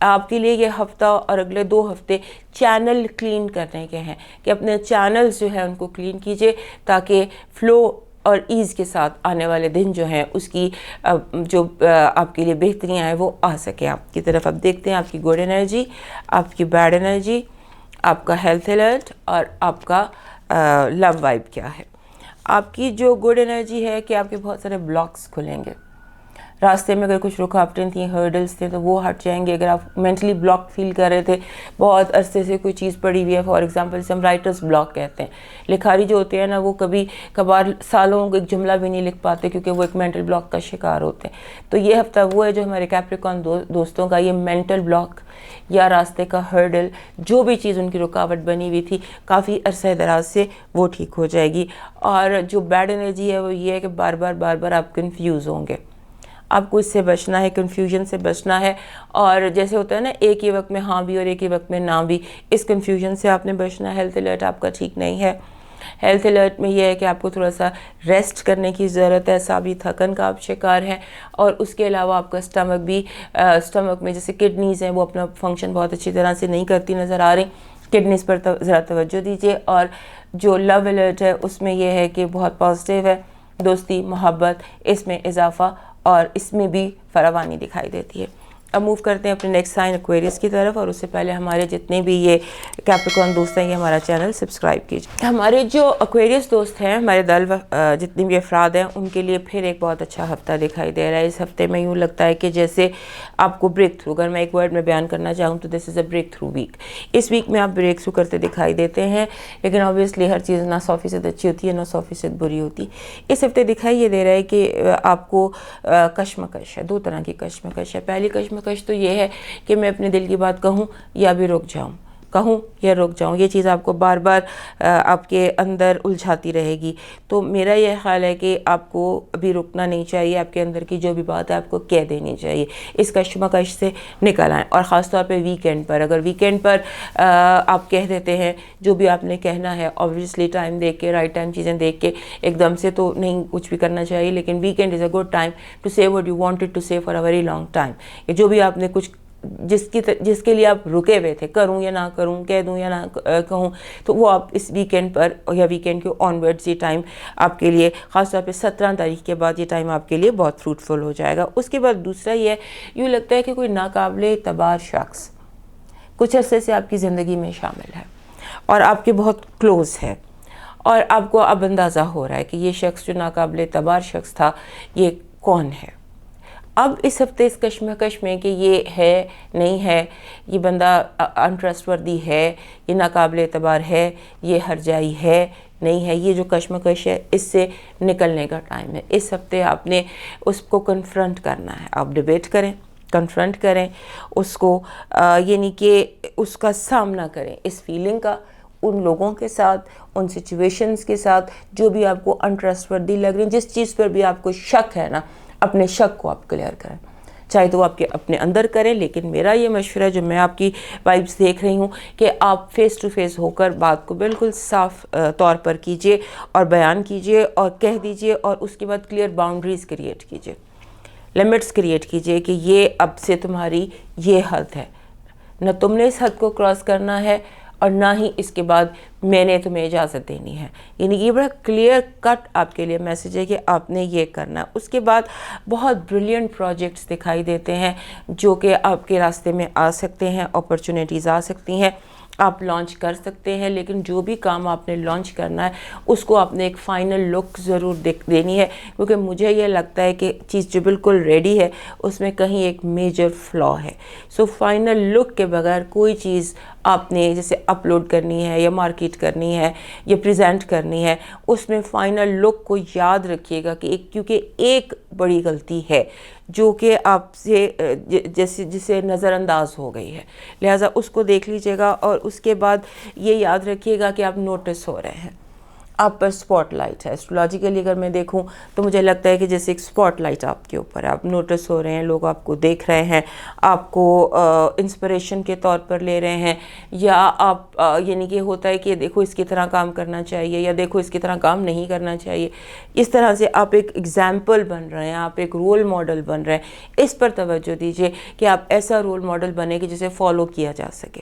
آپ کے لیے. یہ ہفتہ اور اگلے 2 ہفتے چینل کلین کرنے کے ہیں کہ اپنے چینلز جو ہیں ان کو کلین کیجئے، تاکہ فلو اور ایز کے ساتھ آنے والے دن جو ہیں اس کی جو آپ کے لیے بہتریاں ہیں وہ آ سکیں آپ کی طرف. اب دیکھتے ہیں آپ کی گڈ انرجی، آپ کی بیڈ انرجی، آپ کا ہیلتھ الرٹ اور آپ کا لو وائب کیا ہے. آپ کی جو گڈ انرجی ہے کہ آپ کے بہت سارے بلاکس کھلیں گے. راستے میں اگر کچھ رکاوٹیں تھیں, ہرڈلس تھے, تو وہ ہٹ جائیں گے. اگر آپ مینٹلی بلاک فیل کر رہے تھے, بہت عرصے سے کوئی چیز پڑی ہوئی ہے, فار ایگزامپل جسے ہم رائٹرس بلاک کہتے ہیں, لکھاری جو ہوتے ہیں نا وہ کبھی کبھار سالوں ایک جملہ بھی نہیں لکھ پاتے کیونکہ وہ ایک مینٹل بلاک کا شکار ہوتے ہیں. تو یہ ہفتہ وہ ہے جو ہمارے کیپریکن دوستوں کا یہ مینٹل بلاک یا راستے کا ہرڈل, جو بھی چیز ان کی رکاوٹ بنی ہوئی تھی کافی عرصہ دراز سے, وہ ٹھیک ہو جائے گی. اور جو بیڈ انرجی ہے وہ یہ ہے کہ بار بار آپ کنفیوز ہوں گے. آپ کو اس سے بچنا ہے, کنفیوژن سے بچنا ہے. اور جیسے ہوتا ہے نا ایک ہی وقت میں ہاں بھی اور ایک ہی وقت میں نہ بھی, اس کنفیوژن سے آپ نے بچنا ہے. ہیلتھ الرٹ آپ کا ٹھیک نہیں ہے. ہیلتھ الرٹ میں یہ ہے کہ آپ کو تھوڑا سا ریسٹ کرنے کی ضرورت ہے, اعصابی تھکن کا آپ شکار ہیں. اور اس کے علاوہ آپ کا اسٹمک میں جیسے کڈنیز ہیں وہ اپنا فنکشن بہت اچھی طرح سے نہیں کرتی نظر آ رہی. کڈنیز پر ذرا توجہ دیجیے. اور جو لو الرٹ ہے اس میں یہ ہے کہ بہت پازیٹیو ہے, دوستی محبت اس میں اضافہ اور اس میں بھی فراوانی دکھائی دیتی ہے. اب موو کرتے ہیں اپنے نیکسٹ سائن ایکویریس کی طرف, اور اس سے پہلے ہمارے جتنے بھی یہ کیپریکن دوست ہیں یہ ہمارا چینل سبسکرائب کیجیے. ہمارے جو ایکویریس دوست ہیں, ہمارے دل جتنے بھی افراد ہیں, ان کے لیے پھر ایک بہت اچھا ہفتہ دکھائی دے رہا ہے. اس ہفتے میں یوں لگتا ہے کہ جیسے آپ کو بریک تھرو, اگر میں ایک ورڈ میں بیان کرنا چاہوں تو this is a breakthrough week. اس ویک میں آپ بریک تھرو کرتے دکھائی دیتے ہیں, لیکن اوبویسلی ہر چیز نہ 100% اچھی ہوتی ہے نہ 100% بری ہوتی. اس ہفتے دکھائی یہ دے رہا ہے کہ آپ کو کشمکش ہے, دو طرح کی کشمکش ہے. پہلی کشمکش تو یہ ہے کہ میں اپنے دل کی بات کہوں یا بھی رک جاؤں, کہوں یا رک جاؤں. یہ چیز آپ کو بار بار آپ کے اندر الجھاتی رہے گی. تو میرا یہ خیال ہے کہ آپ کو ابھی رکنا نہیں چاہیے, آپ کے اندر کی جو بھی بات ہے آپ کو کہہ دینی چاہیے. اس کشمکش سے نکل آئیں. اور خاص طور پہ ویکینڈ پر, اگر ویکینڈ پر آپ کہہ دیتے ہیں جو بھی آپ نے کہنا ہے, obviously ٹائم دیکھ کے, رائٹ ٹائم چیزیں دیکھ کے, ایک دم سے تو نہیں کچھ بھی کرنا چاہیے, لیکن weekend is a good time to say what you wanted to say for a very long time. کہ جو بھی آپ نے کچھ جس کے لیے آپ رکے ہوئے تھے, کروں یا نہ کروں, کہہ دوں یا نہ کہوں, تو وہ آپ اس ویکینڈ پر یا ویکینڈ کے آن ورڈز یہ ٹائم آپ کے لیے, خاص طور پہ 17 تاریخ کے بعد یہ ٹائم آپ کے لیے بہت فروٹفل ہو جائے گا. اس کے بعد دوسرا یہ ہے, یوں لگتا ہے کہ کوئی ناقابل اعتبار شخص کچھ عرصے سے آپ کی زندگی میں شامل ہے اور آپ کے بہت کلوز ہے, اور آپ کو اب اندازہ ہو رہا ہے کہ یہ شخص جو ناقابل اعتبار شخص تھا یہ کون ہے. اب اس ہفتے اس کشمکش میں کہ یہ ہے نہیں ہے, یہ بندہ انٹرسٹ وردی ہے, یہ ناقابل اعتبار ہے, یہ ہرجائی ہے نہیں ہے, یہ جو کشمکش ہے اس سے نکلنے کا ٹائم ہے. اس ہفتے آپ نے اس کو کنفرنٹ کرنا ہے. آپ ڈیبیٹ کریں, کنفرنٹ کریں اس کو, یعنی کہ اس کا سامنا کریں, اس فیلنگ کا, ان لوگوں کے ساتھ, ان سچویشنز کے ساتھ جو بھی آپ کو انٹرسٹ وردی لگ رہی ہیں. جس چیز پر بھی آپ کو شک ہے نا, اپنے شک کو آپ کلیئر کریں, چاہے تو آپ کے اپنے اندر کریں. لیکن میرا یہ مشورہ جو میں آپ کی وائبس دیکھ رہی ہوں کہ آپ فیس ٹو فیس ہو کر بات کو بالکل صاف طور پر کیجئے اور بیان کیجئے اور کہہ دیجئے, اور اس کے بعد کلیئر باؤنڈریز کریٹ کیجئے, لمٹس کریٹ کیجئے کہ یہ اب سے تمہاری یہ حد ہے, نہ تم نے اس حد کو کراس کرنا ہے اور نہ ہی اس کے بعد میں نے تمہیں اجازت دینی ہے. یعنی یہ بڑا کلیئر کٹ آپ کے لیے میسیج ہے کہ آپ نے یہ کرنا. اس کے بعد بہت بریلینٹ پروجیکٹس دکھائی دیتے ہیں جو کہ آپ کے راستے میں آ سکتے ہیں, اپرچونیٹیز آ سکتی ہیں, آپ لانچ کر سکتے ہیں. لیکن جو بھی کام آپ نے لانچ کرنا ہے اس کو آپ نے ایک فائنل لک ضرور دینی ہے, کیونکہ مجھے یہ لگتا ہے کہ چیز جو بالکل ریڈی ہے اس میں کہیں ایک میجر فلا ہے. سو فائنل لک کے بغیر کوئی چیز آپ نے جیسے اپلوڈ کرنی ہے یا مارکیٹ کرنی ہے یا پریزنٹ کرنی ہے, اس میں فائنل لک کو یاد رکھیے گا کہ کیونکہ ایک بڑی غلطی ہے جو کہ آپ سے جسے نظر انداز ہو گئی ہے, لہٰذا اس کو دیکھ لیجئے گا. اور اس کے بعد یہ یاد رکھیے گا کہ آپ نوٹس ہو رہے ہیں, آپ پر سپاٹ لائٹ ہے. ایسٹرولوجیکلی اگر میں دیکھوں تو مجھے لگتا ہے کہ جیسے ایک سپاٹ لائٹ آپ کے اوپر ہے, آپ نوٹس ہو رہے ہیں, لوگ آپ کو دیکھ رہے ہیں, آپ کو انسپریشن کے طور پر لے رہے ہیں, یا آپ یعنی کہ ہوتا ہے کہ دیکھو اس کی طرح کام کرنا چاہیے یا دیکھو اس کی طرح کام نہیں کرنا چاہیے. اس طرح سے آپ ایک ایگزامپل بن رہے ہیں, آپ ایک رول ماڈل بن رہے ہیں. اس پر توجہ دیجیے کہ آپ ایسا رول ماڈل بنے کہ جسے فالو کیا جا سکے,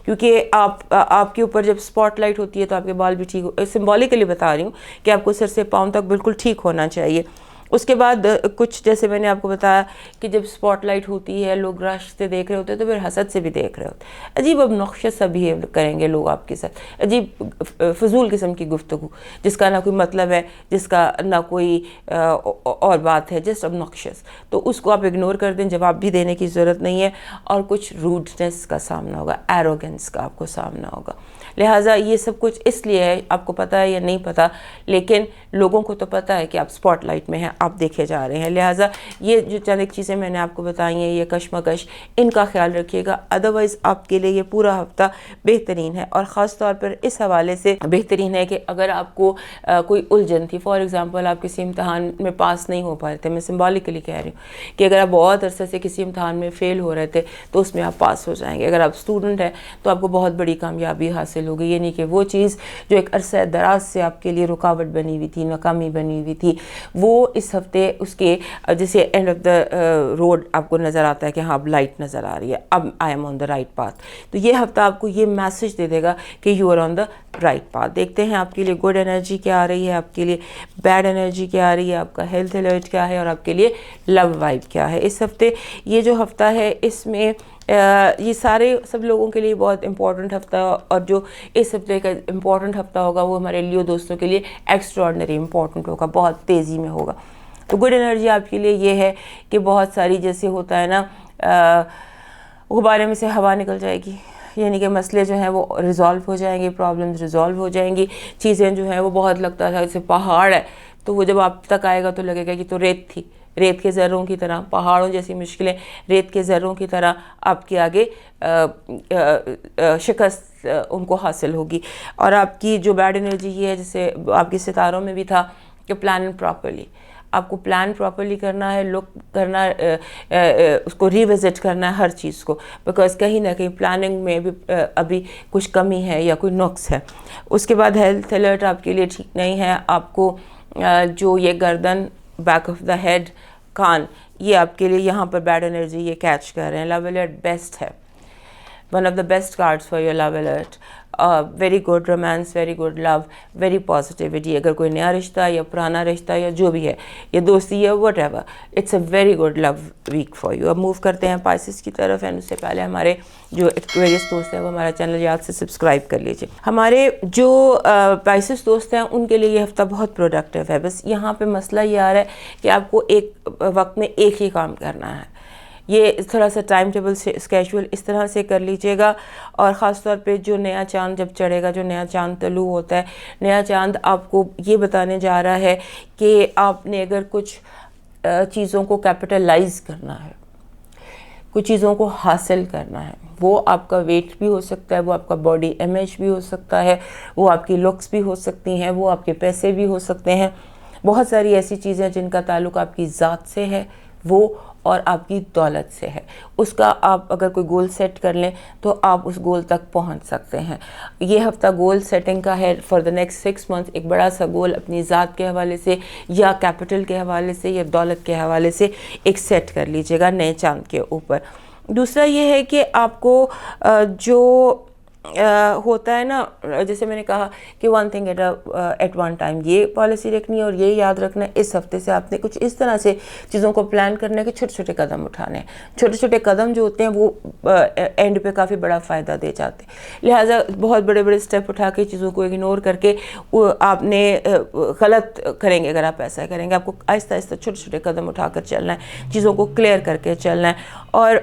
کیونکہ آپ کے اوپر جب سپاٹ لائٹ ہوتی ہے تو آپ کے بال بھی ٹھیک سمبولیکلی بتا رہی ہوں کہ آپ کو سر سے پاؤں تک بالکل ٹھیک ہونا چاہیے. اس کے بعد کچھ جیسے میں نے آپ کو بتایا کہ جب سپاٹ لائٹ ہوتی ہے لوگ رش سے دیکھ رہے ہوتے ہیں تو پھر حسد سے بھی دیکھ رہے ہوتے ہیں. عجیب اب نقشہ سا بہیو کریں گے لوگ آپ کے ساتھ, عجیب فضول قسم کی گفتگو جس کا نہ کوئی مطلب ہے, جس کا نہ کوئی اور بات ہے, جسٹ obnoxious. تو اس کو آپ اگنور کر دیں, جواب بھی دینے کی ضرورت نہیں ہے. اور کچھ روڈنس کا سامنا ہوگا, ایروگنس کا آپ کو سامنا ہوگا. لہٰذا یہ سب کچھ اس لیے ہے, آپ کو پتہ ہے یا نہیں پتہ, لیکن لوگوں کو تو پتہ ہے کہ آپ سپاٹ لائٹ میں ہیں, آپ دیکھے جا رہے ہیں. لہٰذا یہ جو چند ایک چیزیں میں نے آپ کو بتائی ہیں, یہ کشمکش, ان کا خیال رکھیے گا. ادروائز آپ کے لیے یہ پورا ہفتہ بہترین ہے, اور خاص طور پر اس حوالے سے بہترین ہے کہ اگر آپ کو کوئی الجھن تھی, فار ایگزامپل آپ کسی امتحان میں پاس نہیں ہو پائے تھے, میں سمبولکلی کہہ رہی ہوں کہ اگر آپ بہت عرصے سے کسی امتحان میں فیل ہو رہے تھے تو اس میں آپ پاس ہو جائیں گے. اگر آپ اسٹوڈنٹ ہیں تو آپ کو بہت بڑی کامیابی حاصل ہوگی. یہ نہیں کہ وہ چیز جو ایک عرصہ دراز سے آپ کے لیے رکاوٹ بنی ہوئی تھی, ناکامی بنی ہوئی تھی, وہ اس ہفتے اس کے جیسے اینڈ آف دا روڈ آپ کو نظر آتا ہے کہ ہاں اب لائٹ نظر آ رہی ہے, اب I am on the right path. تو یہ ہفتہ آپ کو یہ میسج دے دے گا کہ you are on the right path. دیکھتے ہیں آپ کے لیے گڈ انرجی کیا آ رہی ہے, آپ کے لیے بیڈ انرجی کیا آ رہی ہے, آپ کا ہیلتھ الرٹ کیا ہے, اور آپ کے لیے لو وائب کیا ہے اس ہفتے. یہ جو ہفتہ ہے اس میں یہ سارے سب لوگوں کے لیے بہت امپورٹنٹ ہفتہ, اور جو اس ہفتے کا امپورٹنٹ ہفتہ ہوگا وہ ہمارے لیو دوستوں کے لیے ایکسٹرا آرڈنری امپورٹنٹ ہوگا, بہت تیزی میں ہوگا. تو گڈ انرجی آپ کے لیے یہ ہے کہ بہت ساری جیسے ہوتا ہے نا غبارے میں سے ہوا نکل جائے گی, یعنی کہ مسئلے جو ہیں وہ ریزالو ہو جائیں گے, پرابلمز ریزالو ہو جائیں گی. چیزیں جو ہیں وہ بہت لگتا تھا جیسے پہاڑ ہے, تو وہ جب آپ تک آئے گا تو لگے گا کہ تو ریت تھی, ریت کے ذروں کی طرح, پہاڑوں جیسی مشکلیں ریت کے ذروں کی طرح آپ کے آگے شکست ان کو حاصل ہوگی. اور آپ کی جو بیڈ انرجی یہ ہے, جیسے آپ کے ستاروں میں بھی تھا کہ پلان پراپرلی, آپ کو پلان پراپرلی کرنا ہے, لک کرنا, اس کو ریوزٹ کرنا ہے ہر چیز کو, بیکاز کہیں نہ کہیں پلاننگ میں بھی ابھی کچھ کمی ہے یا کوئی نقص ہے. اس کے بعد ہیلتھ الرٹ آپ کے لیے ٹھیک نہیں ہے. آپ کو جو یہ گردن, بیک آف دا ہیڈ, کان, یہ آپ کے لیے یہاں پر بیڈ انرجی یہ کیچ کر رہے ہیں. لو الرٹ بیسٹ ہے, one of the best cards for your love alert. Very good romance, very good love, very positivity. اگر کوئی نیا رشتہ یا پرانا رشتہ یا جو بھی ہے, یہ دوستی ہے, whatever, it's a very good love week for you. اب موو کرتے ہیں پائسس کی طرف, اینڈ اس سے پہلے ہمارے جو ایکویریس دوست ہیں وہ ہمارا چینل یاد سے سبسکرائب کر لیجیے. ہمارے جو پائسس دوست ہیں ان کے لیے یہ ہفتہ بہت پروڈکٹیو ہے. بس یہاں پہ مسئلہ یہ آ رہا ہے کہ آپ کو ایک وقت میں ایک ہی کام کرنا ہے. یہ تھوڑا سا ٹائم ٹیبل سے اسکیجول اس طرح سے کر لیجئے گا. اور خاص طور پہ جو نیا چاند جب چڑھے گا, جو نیا چاند طلوع ہوتا ہے, نیا چاند آپ کو یہ بتانے جا رہا ہے کہ آپ نے اگر کچھ چیزوں کو کیپٹلائز کرنا ہے, کچھ چیزوں کو حاصل کرنا ہے, وہ آپ کا ویٹ بھی ہو سکتا ہے, وہ آپ کا باڈی امیج بھی ہو سکتا ہے, وہ آپ کی لکس بھی ہو سکتی ہیں, وہ آپ کے پیسے بھی ہو سکتے ہیں. بہت ساری ایسی چیزیں جن کا تعلق آپ کی ذات سے ہے وہ اور آپ کی دولت سے ہے. اس کا آپ اگر کوئی گول سیٹ کر لیں تو آپ اس گول تک پہنچ سکتے ہیں. یہ ہفتہ گول سیٹنگ کا ہے فار دا نیکسٹ 6 months. ایک بڑا سا گول اپنی ذات کے حوالے سے یا کیپٹل کے حوالے سے یا دولت کے حوالے سے ایک سیٹ کر لیجئے گا نئے چاند کے اوپر. دوسرا یہ ہے کہ آپ کو جو ہوتا ہے نا, جیسے میں نے کہا کہ one thing at one time, یہ پالیسی رکھنی ہے اور یہ یاد رکھنا ہے اس ہفتے سے آپ نے کچھ اس طرح سے چیزوں کو پلان کرنے کے چھوٹے چھوٹے قدم اٹھانے ہیں. چھوٹے چھوٹے قدم جو ہوتے ہیں وہ اینڈ پہ کافی بڑا فائدہ دے جاتے ہیں. لہٰذا بہت بڑے بڑے سٹیپ اٹھا کے چیزوں کو اگنور کر کے آپ نے غلط کریں گے. اگر آپ ایسا کریں گے, آپ کو آہستہ آہستہ چھوٹے چھوٹے قدم اٹھا کر چلنا ہے, چیزوں کو کلیئر کر کے چلنا ہے. اور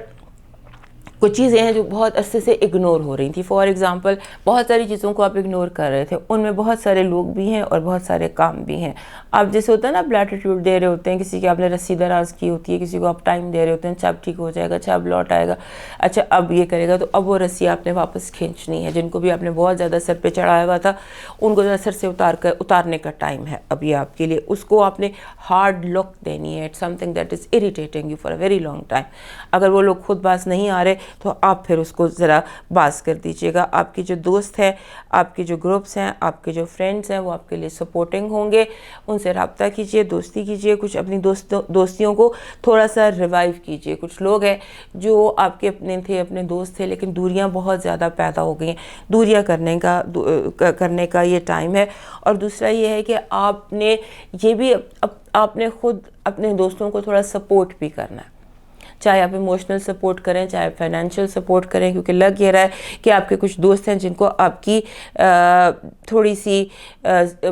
کچھ چیزیں ہیں جو بہت عرصے سے اگنور ہو رہی تھیں. فار ایگزامپل بہت ساری چیزوں کو آپ اگنور کر رہے تھے, ان میں بہت سارے لوگ بھی ہیں اور بہت سارے کام بھی ہیں. آپ جیسے ہوتا ہے نا پلیٹیٹیوڈ دے رہے ہوتے ہیں, کسی کی آپ نے رسی دراز کی ہوتی ہے, کسی کو آپ ٹائم دے رہے ہوتے ہیں, اچھا اب ٹھیک ہو جائے گا, اچھا اب لوٹ آئے گا, اچھا اب یہ کرے گا, تو اب وہ رسی آپ نے واپس کھینچنی ہے. جن کو بھی آپ نے بہت زیادہ سر پہ چڑھایا ہوا تھا ان کو سر سے اتارنے کا ٹائم ہے اب یہ آپ کے لیے. اس کو آپ نے ہارڈ لک دینی ہے. It's something that is irritating you for a very long time. اگر وہ لوگ خود باز نہیں آ رہے تو آپ پھر اس کو ذرا باز کر دیجیے گا. آپ کے جو دوست ہیں, آپ کے جو گروپس ہیں, آپ کے جو فرینڈس ہیں, وہ آپ کے لیے سپورٹنگ ہوں گے. ان سے رابطہ کیجیے, دوستی کیجیے, کچھ اپنی دوستیوں کو تھوڑا سا ریوائیو کیجیے. کچھ لوگ ہیں جو آپ کے اپنے تھے, اپنے دوست تھے, لیکن دوریاں بہت زیادہ پیدا ہو گئی ہیں. دوریاں کرنے کا یہ ٹائم ہے. اور دوسرا یہ ہے کہ آپ نے یہ بھی آپ نے خود اپنے دوستوں کو تھوڑا سپورٹ بھی کرنا ہے، چاہے آپ ایموشنل سپورٹ کریں، چاہے فائنینشیل سپورٹ کریں، کیونکہ لگ یہ رہا ہے کہ آپ کے کچھ دوست ہیں جن کو آپ کی تھوڑی سی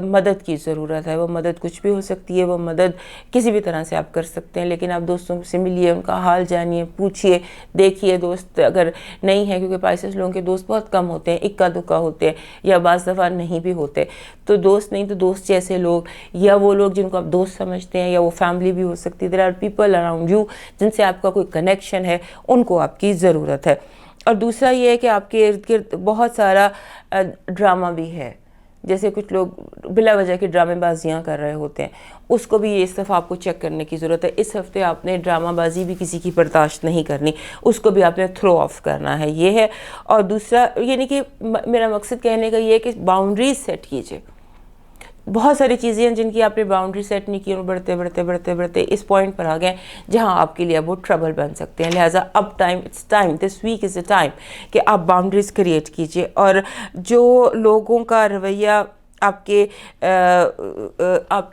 مدد کی ضرورت ہے۔ وہ مدد کچھ بھی ہو سکتی ہے، وہ مدد کسی بھی طرح سے آپ کر سکتے ہیں، لیکن آپ دوستوں سے ملیے، ان کا حال جانیے، پوچھیے، دیکھیے۔ دوست اگر نہیں ہے، کیونکہ پائسس لوگوں کے دوست بہت کم ہوتے ہیں، اکا دکا ہوتے ہیں، یا بعض دفعہ نہیں بھی ہوتے، تو دوست نہیں تو دوست جیسے لوگ، یا وہ لوگ جن کو آپ دوست سمجھتے ہیں، یا وہ فیملی بھی ہو سکتی ہے۔ There are people around you جن سے آپ کا کوئی کنیکشن ہے، ان کو آپ کی ضرورت ہے۔ اور دوسرا یہ ہے کہ آپ کے ارد گرد بہت سارا ڈرامہ بھی ہے، جیسے کچھ لوگ بلا وجہ کی ڈرامے بازیاں کر رہے ہوتے ہیں، اس کو بھی اس دفعہ آپ کو چیک کرنے کی ضرورت ہے۔ اس ہفتے آپ نے ڈرامہ بازی بھی کسی کی برداشت نہیں کرنی، اس کو بھی آپ نے تھرو آف کرنا ہے، یہ ہے۔ اور دوسرا یعنی کہ میرا مقصد کہنے کا یہ ہے کہ باؤنڈریز سیٹ کیجئے۔ بہت ساری چیزیں ہیں جن کی آپ نے باؤنڈری سیٹ نہیں کی، اور بڑھتے اس پوائنٹ پر آ گئے جہاں آپ کے لیے اب وہ ٹربل بن سکتے ہیں۔ لہٰذا اب it's time, this week is a time کہ آپ باؤنڈریز کریٹ کیجئے۔ اور جو لوگوں کا رویہ آپ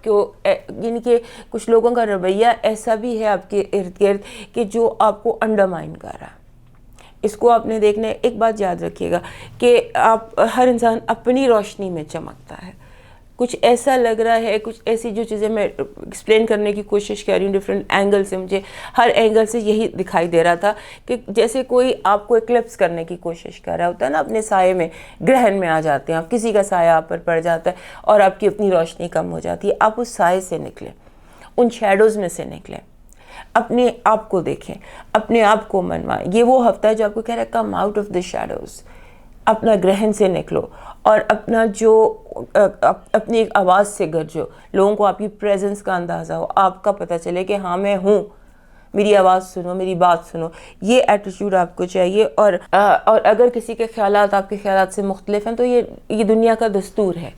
کو یعنی کہ کچھ لوگوں کا رویہ ایسا بھی ہے آپ کے ارد گرد کہ جو آپ کو انڈرمائن کر رہا ہے، اس کو آپ نے دیکھنا ہے۔ ایک بات یاد رکھیے گا کہ ہر انسان اپنی روشنی میں چمکتا ہے۔ کچھ ایسا لگ رہا ہے، کچھ ایسی جو چیزیں میں ایکسپلین کرنے کی کوشش کر رہی ہوں ڈیفرنٹ اینگل سے، مجھے ہر اینگل سے یہی دکھائی دے رہا تھا کہ جیسے کوئی آپ کو ایکلپس کرنے کی کوشش کر رہا ہوتا ہے نا، اپنے سائے میں گرہن میں آ جاتے ہیں آپ، کسی کا سایہ آپ پر پڑ جاتا ہے اور آپ کی اپنی روشنی کم ہو جاتی ہے۔ آپ اس سائے سے نکلیں، ان شیڈوز میں سے نکلیں، اپنے آپ کو دیکھیں، اپنے آپ کو منوائیں۔ یہ وہ ہفتہ ہے جو آپ کو کہہ رہا ہے come out of the shadows, اپنا گرہن سے نکلو، اور اپنا جو اپنی ایک آواز سے گرجو، لوگوں کو آپ کی پریزنس کا اندازہ ہو، آپ کا پتہ چلے کہ ہاں میں ہوں، میری آواز سنو، میری بات سنو۔ یہ ایٹیٹیوڈ آپ کو چاہیے۔ اور اگر کسی کے خیالات آپ کے خیالات سے مختلف ہیں تو یہ دنیا کا دستور ہے۔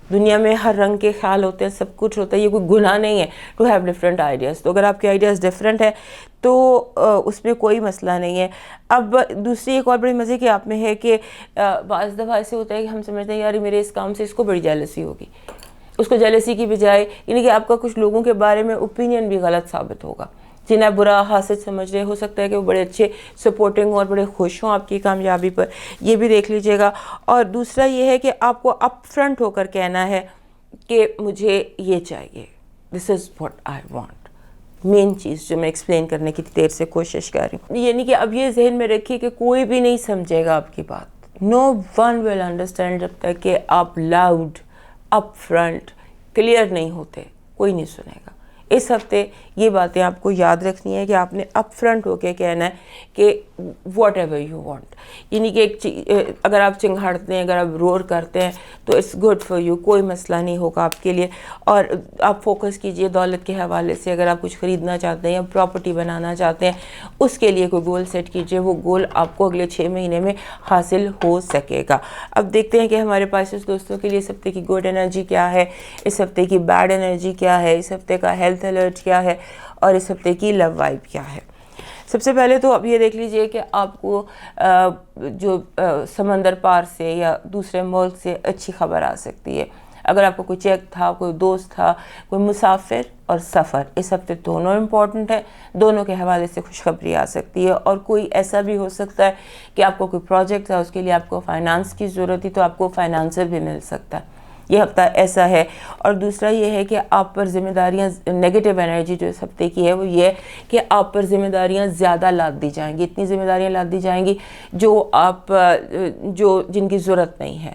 دنیا میں ہر رنگ کے خیال ہوتے ہیں، سب کچھ ہوتا ہے، یہ کوئی گناہ نہیں ہے ٹو ہیو ڈفرینٹ آئیڈیاز۔ تو اگر آپ کے آئیڈیاز ڈفرینٹ ہیں تو اس میں کوئی مسئلہ نہیں ہے۔ اب دوسری ایک اور بڑی مزے کی آپ میں ہے کہ بعض دفعہ ایسے ہوتا ہے کہ ہم سمجھتے ہیں یار میرے اس کام سے اس کو بڑی جیلسی ہوگی، اس کو جیلسی کی بجائے یعنی کہ آپ کا کچھ لوگوں کے بارے میں اوپینین بھی غلط ثابت ہوگا، جنہیں آپ برا حاسد سمجھ رہے، ہو سکتا ہے کہ وہ بڑے اچھے سپورٹنگ اور بڑے خوش ہوں آپ کی کامیابی پر، یہ بھی دیکھ لیجئے گا۔ اور دوسرا یہ ہے کہ آپ کو اپ فرنٹ ہو کر کہنا ہے کہ مجھے یہ چاہیے، دس از واٹ آئی وانٹ۔ مین چیز جو میں ایکسپلین کرنے کی دیر سے کوشش کر رہی ہوں، یعنی کہ اب یہ ذہن میں رکھیے کہ کوئی بھی نہیں سمجھے گا آپ کی بات، نو ون ول انڈرسٹینڈ، جب تک کہ آپ لاؤڈ اپ فرنٹ کلیئر نہیں ہوتے، کوئی نہیں سنے گا۔ اس ہفتے یہ باتیں آپ کو یاد رکھنی ہے کہ آپ نے اپ فرنٹ ہو کے کہنا ہے کہ واٹ ایور یو وانٹ، یعنی کہ اگر آپ چنگھاڑتے ہیں، اگر آپ رور کرتے ہیں تو اٹس گڈ فار یو، کوئی مسئلہ نہیں ہوگا آپ کے لیے۔ اور آپ فوکس کیجئے دولت کے حوالے سے، اگر آپ کچھ خریدنا چاہتے ہیں یا پراپرٹی بنانا چاہتے ہیں، اس کے لیے کوئی گول سیٹ کیجئے، وہ گول آپ کو اگلے 6 مہینے میں حاصل ہو سکے گا۔ اب دیکھتے ہیں کہ ہمارے پائسس دوستوں کے لیے اس ہفتے کی گڈ انرجی کیا ہے، اس ہفتے کی بیڈ انرجی کیا ہے، اس ہفتے کا ہیلتھ الرٹ کیا ہے، اور اس ہفتے کی لو وائب کیا ہے۔ سب سے پہلے تو اب یہ دیکھ لیجئے کہ آپ کو جو سمندر پار سے یا دوسرے ملک سے اچھی خبر آ سکتی ہے۔ اگر آپ کو کوئی چیک تھا، کوئی دوست تھا، کوئی مسافر اور سفر، اس ہفتے دونوں امپورٹنٹ ہیں، دونوں کے حوالے سے خوشخبری آ سکتی ہے۔ اور کوئی ایسا بھی ہو سکتا ہے کہ آپ کو کوئی پروجیکٹ تھا، اس کے لیے آپ کو فائنانس کی ضرورت تھی، تو آپ کو فائنانسر بھی مل سکتا ہے، یہ ہفتہ ایسا ہے۔ اور دوسرا یہ ہے کہ آپ پر ذمہ داریاں، نیگیٹو انرجی جو اس ہفتے کی ہے وہ یہ ہے کہ آپ پر ذمہ داریاں زیادہ لاد دی جائیں گی، اتنی ذمہ داریاں لاد دی جائیں گی جو جن کی ضرورت نہیں ہے۔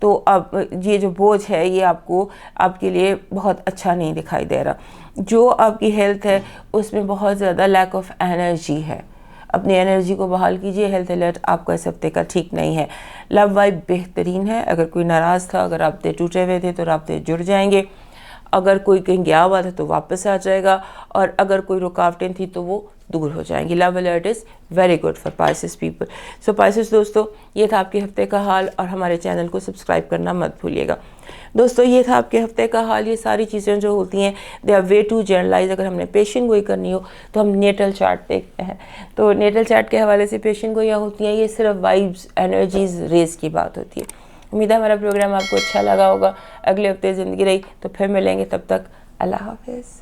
تو اب یہ جو بوجھ ہے یہ آپ کے لیے بہت اچھا نہیں دکھائی دے رہا۔ جو آپ کی ہیلتھ ہے اس میں بہت زیادہ لیک آف انرجی ہے، اپنی انرجی کو بحال کیجئے۔ ہیلتھ الرٹ آپ کا اس ہفتے کا ٹھیک نہیں ہے۔ لو وائب بہترین ہے، اگر کوئی ناراض تھا، اگر رابطے ٹوٹے ہوئے تھے تو رابطے جڑ جائیں گے، اگر کوئی کہیں گیا ہوا تھا تو واپس آ جائے گا، اور اگر کوئی رکاوٹیں تھیں تو وہ دور ہو جائیں گی۔ Love alert is very good for Pisces people. So Pisces دوستو، یہ تھا آپ کے ہفتے کا حال، اور ہمارے چینل کو سبسکرائب کرنا مت بھولیے گا۔ دوستو یہ تھا آپ کے ہفتے کا حال۔ یہ ساری چیزیں جو ہوتی ہیں they are way to generalize. اگر ہم نے پیشن گوئی کرنی ہو تو ہم نیٹل چارٹ دیکھتے ہیں، تو نیٹل چارٹ کے حوالے سے پیشن گوئیاں ہوتی ہیں، یہ صرف وائبز، انرجیز، ریز کی بات ہوتی ہے۔ امید ہے ہمارا پروگرام آپ کو اچھا لگا ہوگا۔ اگلے ہفتے زندگی رہی تو پھر ملیں گے، تب تک اللہ حافظ.